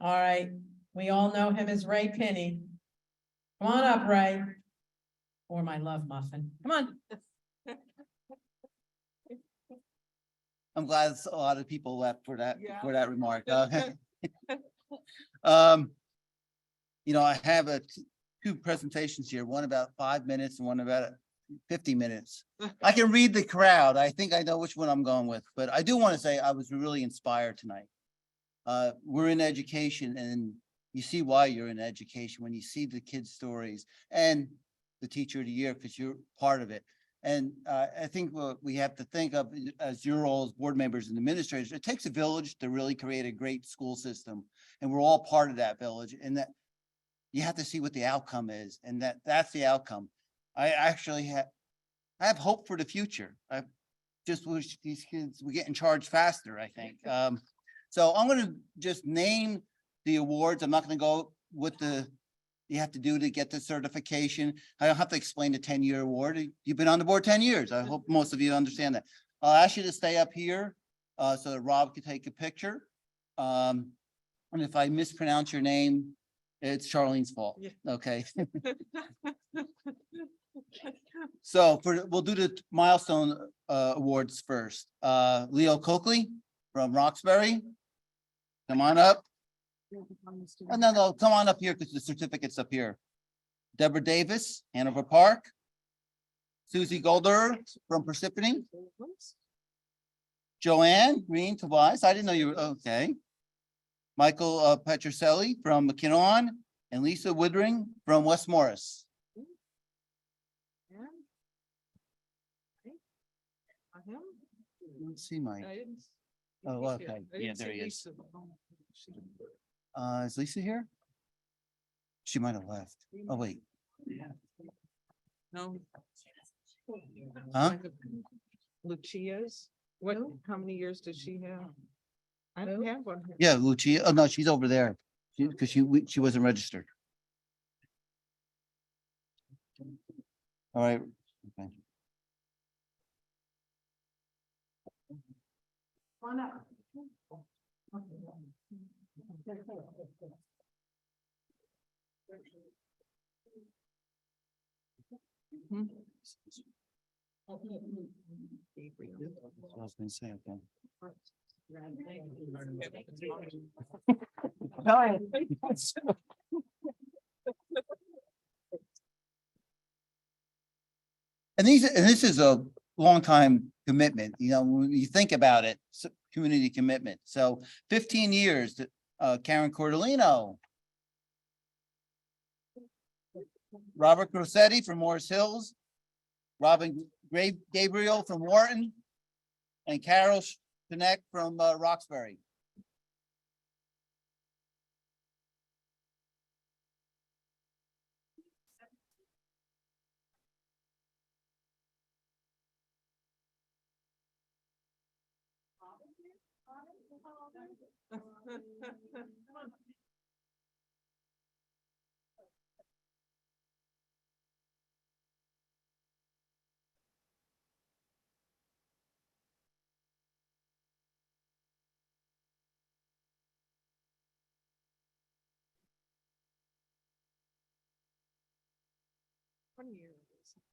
All right. We all know him as Ray Penny. Come on up, Ray. Or my love muffin. Come on. I'm glad a lot of people left for that remark. I have two presentations here, one about 5 minutes and one about 50 minutes. I can read the crowd. I think I know which one I'm going with, but I do want to say I was really inspired tonight. We're in education, and you see why you're in education when you see the kids' stories and the teacher of the year, because you're part of it. And I think what we have to think of as your all as board members and administrators, it takes a village to really create a great school system. And we're all part of that village, and that you have to see what the outcome is, and that's the outcome. I have hope for the future. I just wish these kids would get in charge faster, I think. So I'm gonna just name the awards. I'm not gonna go with you have to do to get the certification. I don't have to explain the 10-year award. You've been on the board 10 years. I hope most of you understand that. I'll ask you to stay up here so that Rob can take a picture. And if I mispronounce your name, it's Charlene's fault. Okay. So we'll do the milestone awards first. Leo Coakley from Roxbury. Come on up. Oh, no, come on up here because the certificate's up here. Deborah Davis, Hanover Park. Susie Golder from Parsippany. Joanne Green, Tobias. I didn't know you were, okay. Michael Petroselli from McKinnon, and Lisa Woodring from West Morris. Let's see, Mike. Oh, okay. Yeah, there he is. Is Lisa here? She might have left. Oh, wait. No. Huh? Lucia's, how many years does she have? I don't have one. here. Yeah, Lucia. Oh, no, she's over there. Because she wasn't registered. All right. Okay. I was gonna say, okay. And this is a long time commitment, you know, when you think about it, community commitment. So 15 years, Karen Cordolino. Robert Grossetti from Morris Hills. Robin Gabriel from Wharton. And Carol Schneck from Roxbury.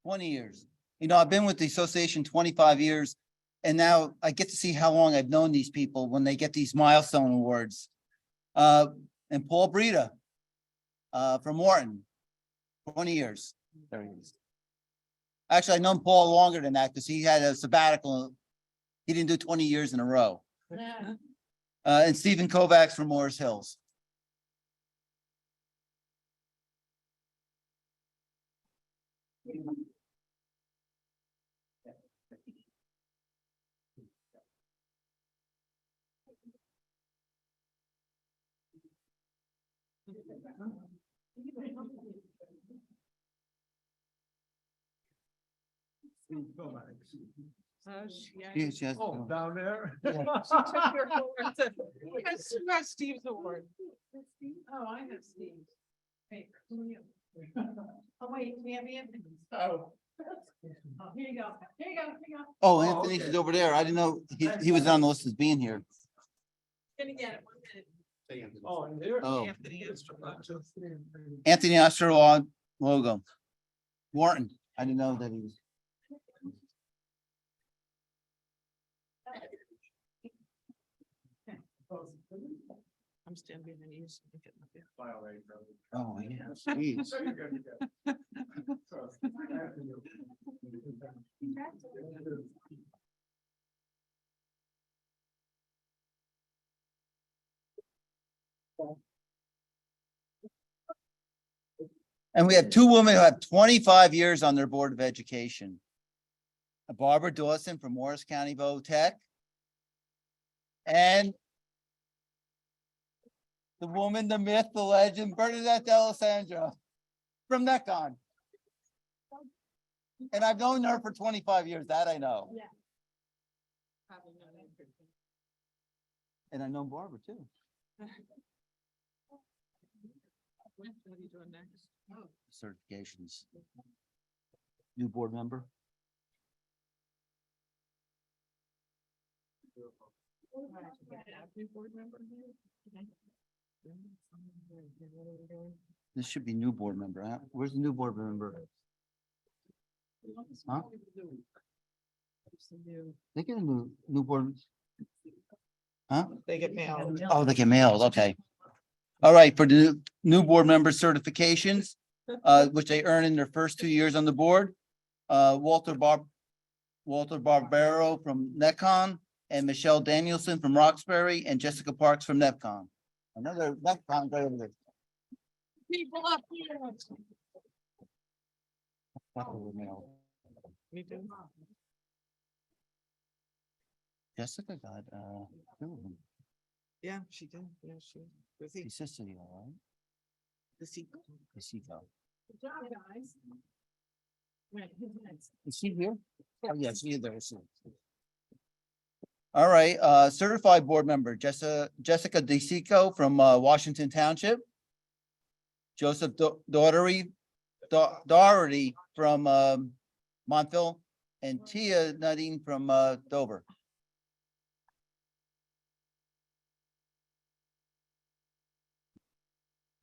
Twenty years. You know, I've been with the association 25 years, and now I get to see how long I've known these people when they get these milestone awards. And Paul Brita from Wharton, 20 years. There he is. Actually, I've known Paul longer than that because he had a sabbatical. He didn't do 20 years in a row. And Stephen Kovacs from Morris Hills. She has- Oh, down there. She took your award. Who has Steve's award? Oh, I have Steve's. Hey, who are you? Oh, wait, we have Anthony. Oh. Oh, here you go. Here you go. Here you go. Oh, Anthony's is over there. I didn't know he was on the list as being here. Gonna get it 1 minute. Oh, and there. Oh. Anthony is from Anthony Osterlog logo. Wharton. I didn't know that he was. I'm standing behind you. So you can get Oh, yeah, geez. And we have two women who have 25 years on their Board of Education. Barbara Dawson from Morris County Tech. And the woman, the myth, the legend, Bernadette D'Alessandro from Necon. And I've known her for 25 years, that I know. And I know Barbara too. What are you doing next? Certifications. New board member. This should be new board member, huh? Where's the new board member? Huh? They get a new board. Huh? They get mailed. Oh, they get mailed, okay. All right, for the new board member certifications, which they earn in their first 2 years on the board. Walter Barbero from Necon, and Michelle Danielson from Roxbury, and Jessica Parks from NEPCON. Another NEPCON right over there. People up here. Me too. Jessica got, two of them. Yeah, she did. Yeah, she. Was he? She's sister, you know, right? Is he? Is she go? Good job, guys. Right, who's next? Is she here? Oh, yes, she is there. She is. All right, certified board member, Jessica DeSico from Washington Township. Joseph Doherty from Montville, and Tia Nutting from Dover.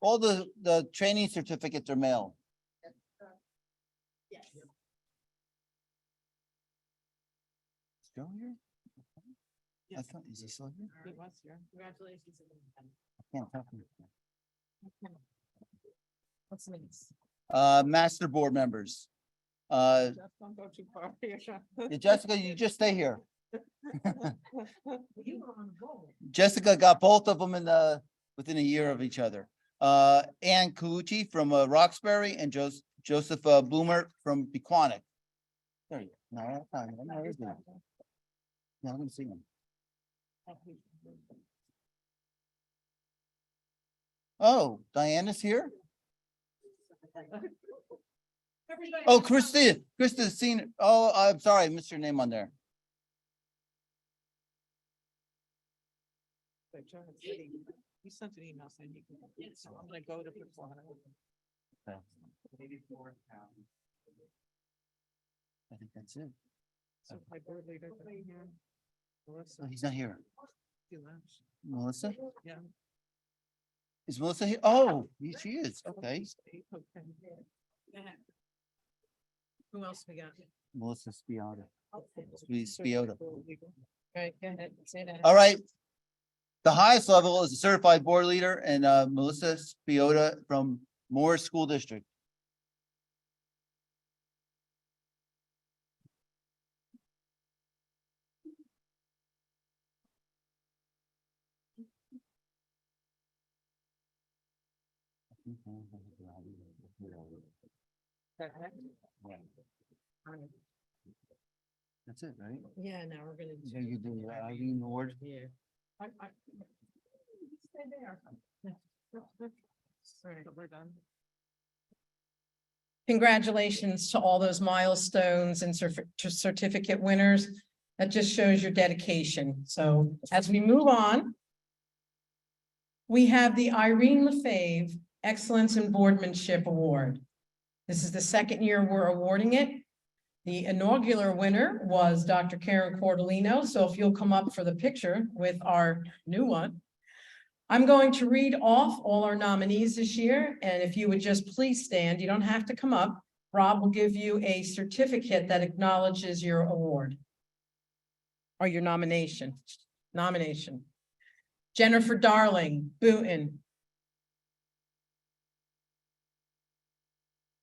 All the training certificates are mailed. Yes. Is Joe here? I thought, is he still here? He was here. Congratulations. I can't talk to him. What's next? Master board members. Just don't go too far. Jessica, you just stay here. You were on the roll. Jessica got both of them within a year of each other. Ann Colucci from Roxbury, and Joseph Bloomer from Pequannock. There you go. No, that's fine. No, he's good. No, I'm gonna see him. Oh, Diana's here? Oh, Krista's seen, oh, I'm sorry, I missed your name on there. He sent an email saying he can, so I'm gonna go to Pequannock. Okay. I think that's it. So my board leader. Melissa. No, he's not here. He left. Melissa? Yeah. Is Melissa here? Oh, she is. Okay. Okay. Who else we got? Melissa Spiota. Spiota. Right, go ahead, say that. All right. The highest level is a certified board leader, and Melissa Spiota from Morris School District. That's it, right? Yeah, now we're gonna. So you do the Irene Award? Yeah. Stay there. All right, we're done. Congratulations to all those milestones and certificate winners. That just shows your dedication. So as we move on, we have the Irene Lefebvre Excellence in Boardmanship Award. This is the second year we're awarding it. The inaugural winner was Dr. Karen Cordolino. So if you'll come up for the picture with our new one. I'm going to read off all our nominees this year, and if you would just please stand, you don't have to come up. Rob will give you a certificate that acknowledges your award or your nomination. Jennifer Darling, Boonton.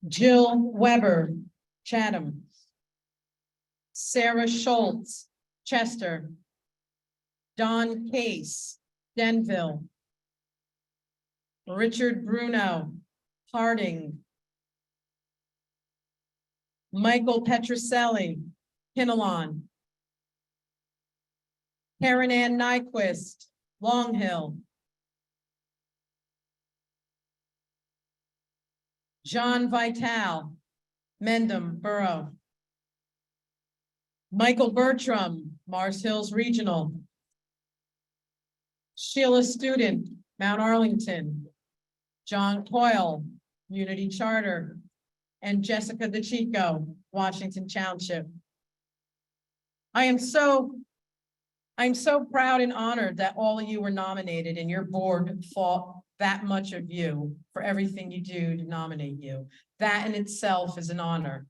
Jill Weber, Chatham. Sarah Schultz, Chester. Don Case, Denville. Richard Bruno, Harding. Michael Petroselli, Kinnelon. Karen Ann Nyquist, Long Hill. John Vital, Mendham Borough. Michael Bertram, Mars Hills Regional. Sheila Student, Mount Arlington. John Coyle, Unity Charter. And Jessica DeChico, Washington Township. I'm so proud and honored that all of you were nominated and your board fought that much of you for everything you do to nominate you. That in itself is an honor.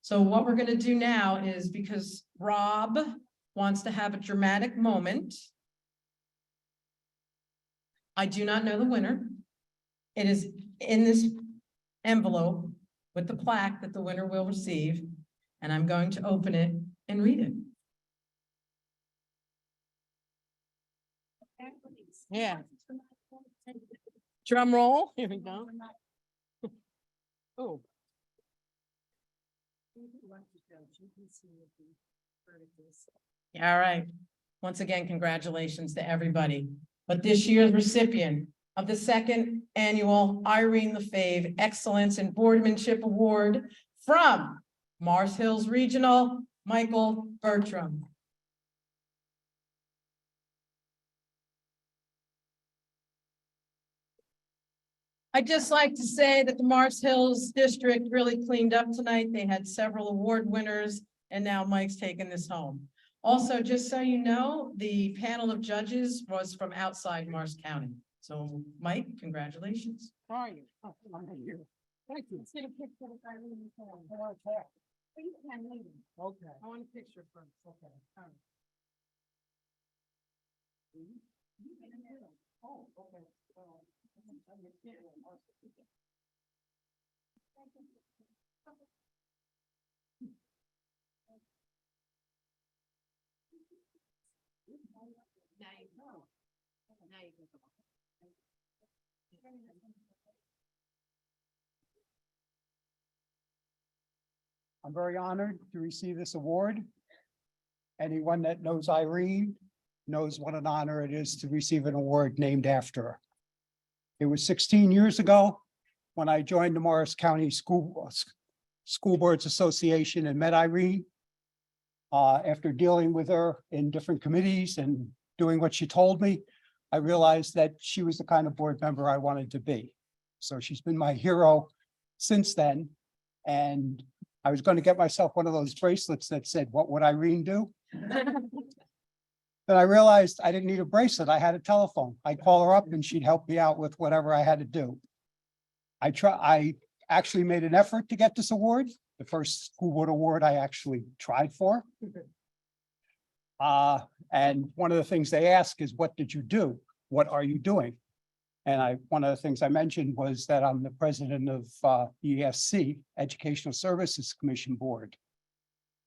So what we're going to do now is, because Rob wants to have a dramatic moment. I do not know the winner. It is in this envelope with the plaque that the winner will receive, and I'm going to open it and read it. Yeah. Drum roll. Here we go. Oh. All right. Once again, congratulations to everybody. But this year's recipient of the second annual Irene LaFave Excellence in Boardmanship Award from Mars Hills Regional, Michael Bertram. I'd just like to say that the Mars Hills District really cleaned up tonight. They had several award winners, and now Mike's taking this home. Also, just so you know, the panel of judges was from outside Mars County. So, Mike, congratulations. How are you? Oh, I'm here. Thank you. Let's get a picture with Irene. Okay. I want a picture first. Okay. All right. Oh, okay. I'm very honored to receive this award. Anyone that knows Irene knows what an honor it is to receive an award named after her. It was 16 years ago when I joined the Morris County School Boards Association and met Irene. After dealing with her in different committees and doing what she told me, I realized that she was the kind of board member I wanted to be. So she's been my hero since then. And I was going to get myself one of those bracelets that said, "What would Irene do?" Then I realized I didn't need a bracelet. I had a telephone. I'd call her up and she'd help me out with whatever I had to do. I actually made an effort to get this award, the first school board award I actually tried for. And one of the things they ask is, what did you do? What are you doing? And one of the things I mentioned was that I'm the president of ESC, Educational Services Commission Board.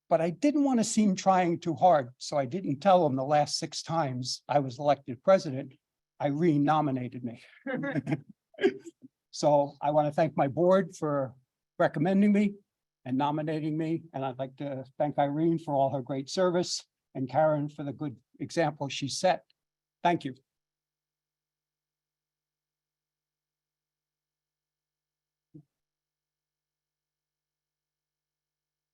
But I didn't want to seem trying too hard, so I didn't tell them the last 6 times I was elected president, Irene nominated me. So I want to thank my board for recommending me and nominating me. And I'd like to thank Irene for all her great service and Karen for the good example she set. Thank you.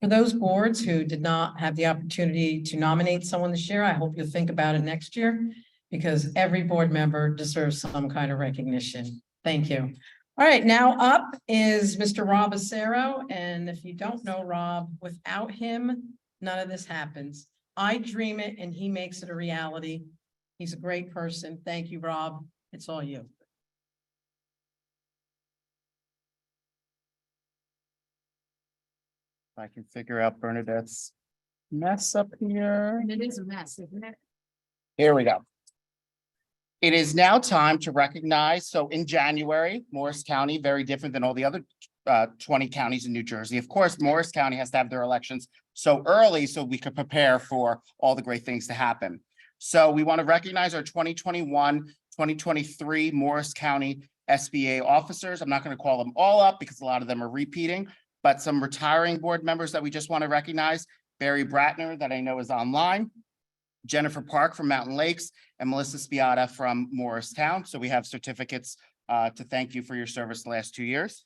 For those boards who did not have the opportunity to nominate someone this year, I hope you'll think about it next year, because every board member deserves some kind of recognition. Thank you. All right, now up is Mr. Rob Acero. And if you don't know Rob, without him, none of this happens. I dream it and he makes it a reality. He's a great person. Thank you, Rob. It's all you. I can figure out Bernadette's mess up here. And it is a mess, isn't it? Here we go. It is now time to recognize, so in January, Morris County, very different than all the other 20 counties in New Jersey. Of course, Morris County has to have their elections so early so we could prepare for all the great things to happen. So we want to recognize our 2021, 2023 Morris County SBA officers. I'm not going to call them all up because a lot of them are repeating, but some retiring board members that we just want to recognize. Barry Bratner, that I know is online, Jennifer Park from Mountain Lakes, and Melissa Spiata from Morristown. So we have certificates to thank you for your service the last 2 years.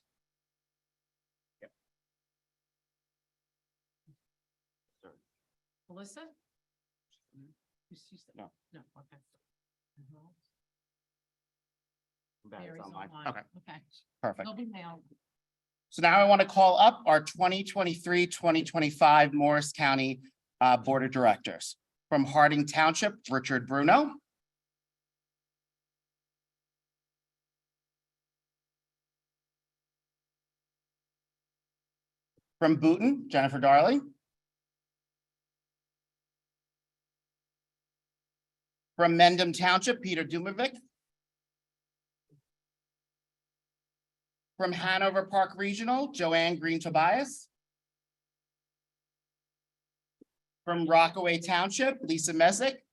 Melissa? No. No, okay. Barry's Barry's online. online. Okay, Okay. perfect. They'll be mailed. So now I want to call up our 2023, 2025 Morris County Board of Directors. From Harding Township, Richard Bruno. From Booton, Jennifer Darling. From Mendham Township, Peter Dumovic. From Hanover Park Regional, Joanne Green Tobias. From Rockaway Township, Lisa Messick.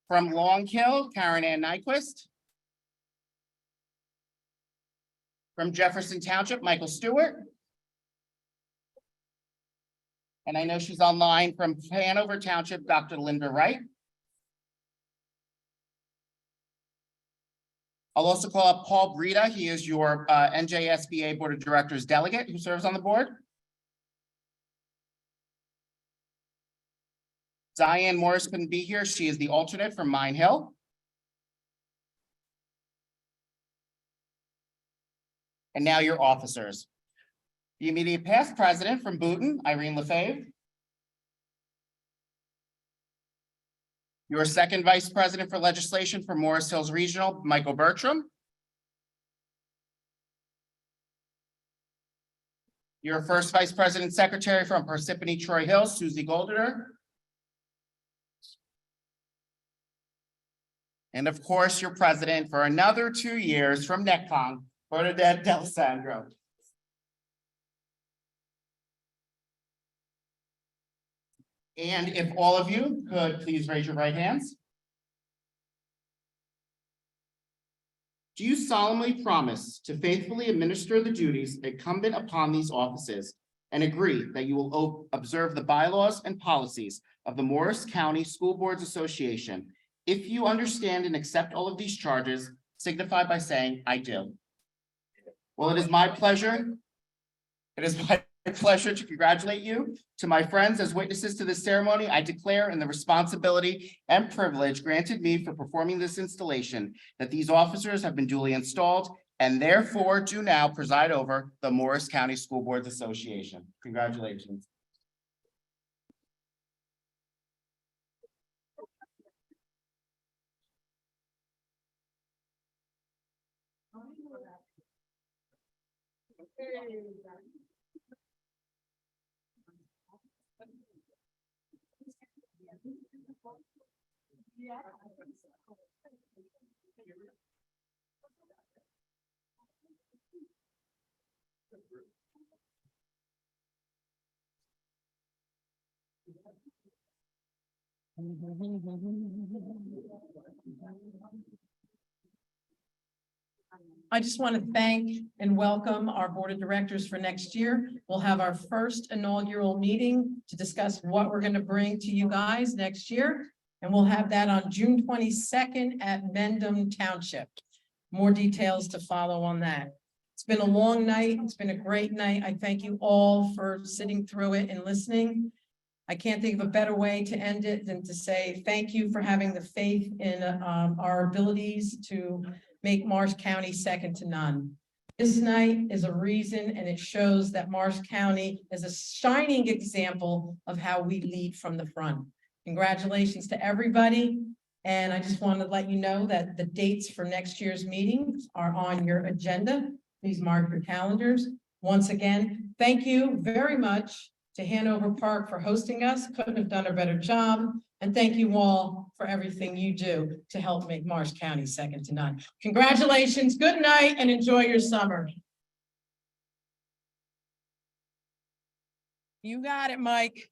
From Long Hill, Karen Ann Nyquist. From Jefferson Township, Michael Stewart. And I know she's online from Hanover Township, Dr. Linda Wright. I'll also call up Paul Brita. He is your NJSBA Board of Directors delegate who serves on the board. Diane Morris couldn't be here. She is the alternate from Mine Hill. And now your officers. The immediate past president from Booton, Irene Lefebvre. Your second vice president for legislation for Morris Hills Regional, Michael Bertram. Your first vice president secretary from Parsippany Troy Hills, Susie Goldener. And of course, your president for another 2 years from NECCON, Bernadette D'Alessandro. And if all of you could please raise your right hands. Do you solemnly promise to faithfully administer the duties incumbent upon these offices and agree that you will observe the bylaws and policies of the Morris County School Boards Association? If you understand and accept all of these charges, signify by saying, I do. Well, it is my pleasure. It is my pleasure to congratulate you. To my friends as witnesses to this ceremony, I declare in the responsibility and privilege granted me for performing this installation that these officers have been duly installed and therefore do now preside over the Morris County School Boards Association. Congratulations. I just want to thank and welcome our board of directors for next year. We'll have our first inaugural meeting to discuss what we're going to bring to you guys next year. And we'll have that on June 22nd at Mendham Township. More details to follow on that. It's been a long night. It's been a great night. I thank you all for sitting through it and listening. I can't think of a better way to end it than to say thank you for having the faith in our abilities to make Morris County second to none. This night is a reason, and it shows that Morris County is a shining example of how we lead from the front. Congratulations to everybody. And I just want to let you know that the dates for next year's meetings are on your agenda. Please mark your calendars. Once again, thank you very much to Hanover Park for hosting us. Couldn't have done a better job. And thank you all for everything you do to help make Morris County second to none. Congratulations, good night, and enjoy your summer. You got it, Mike.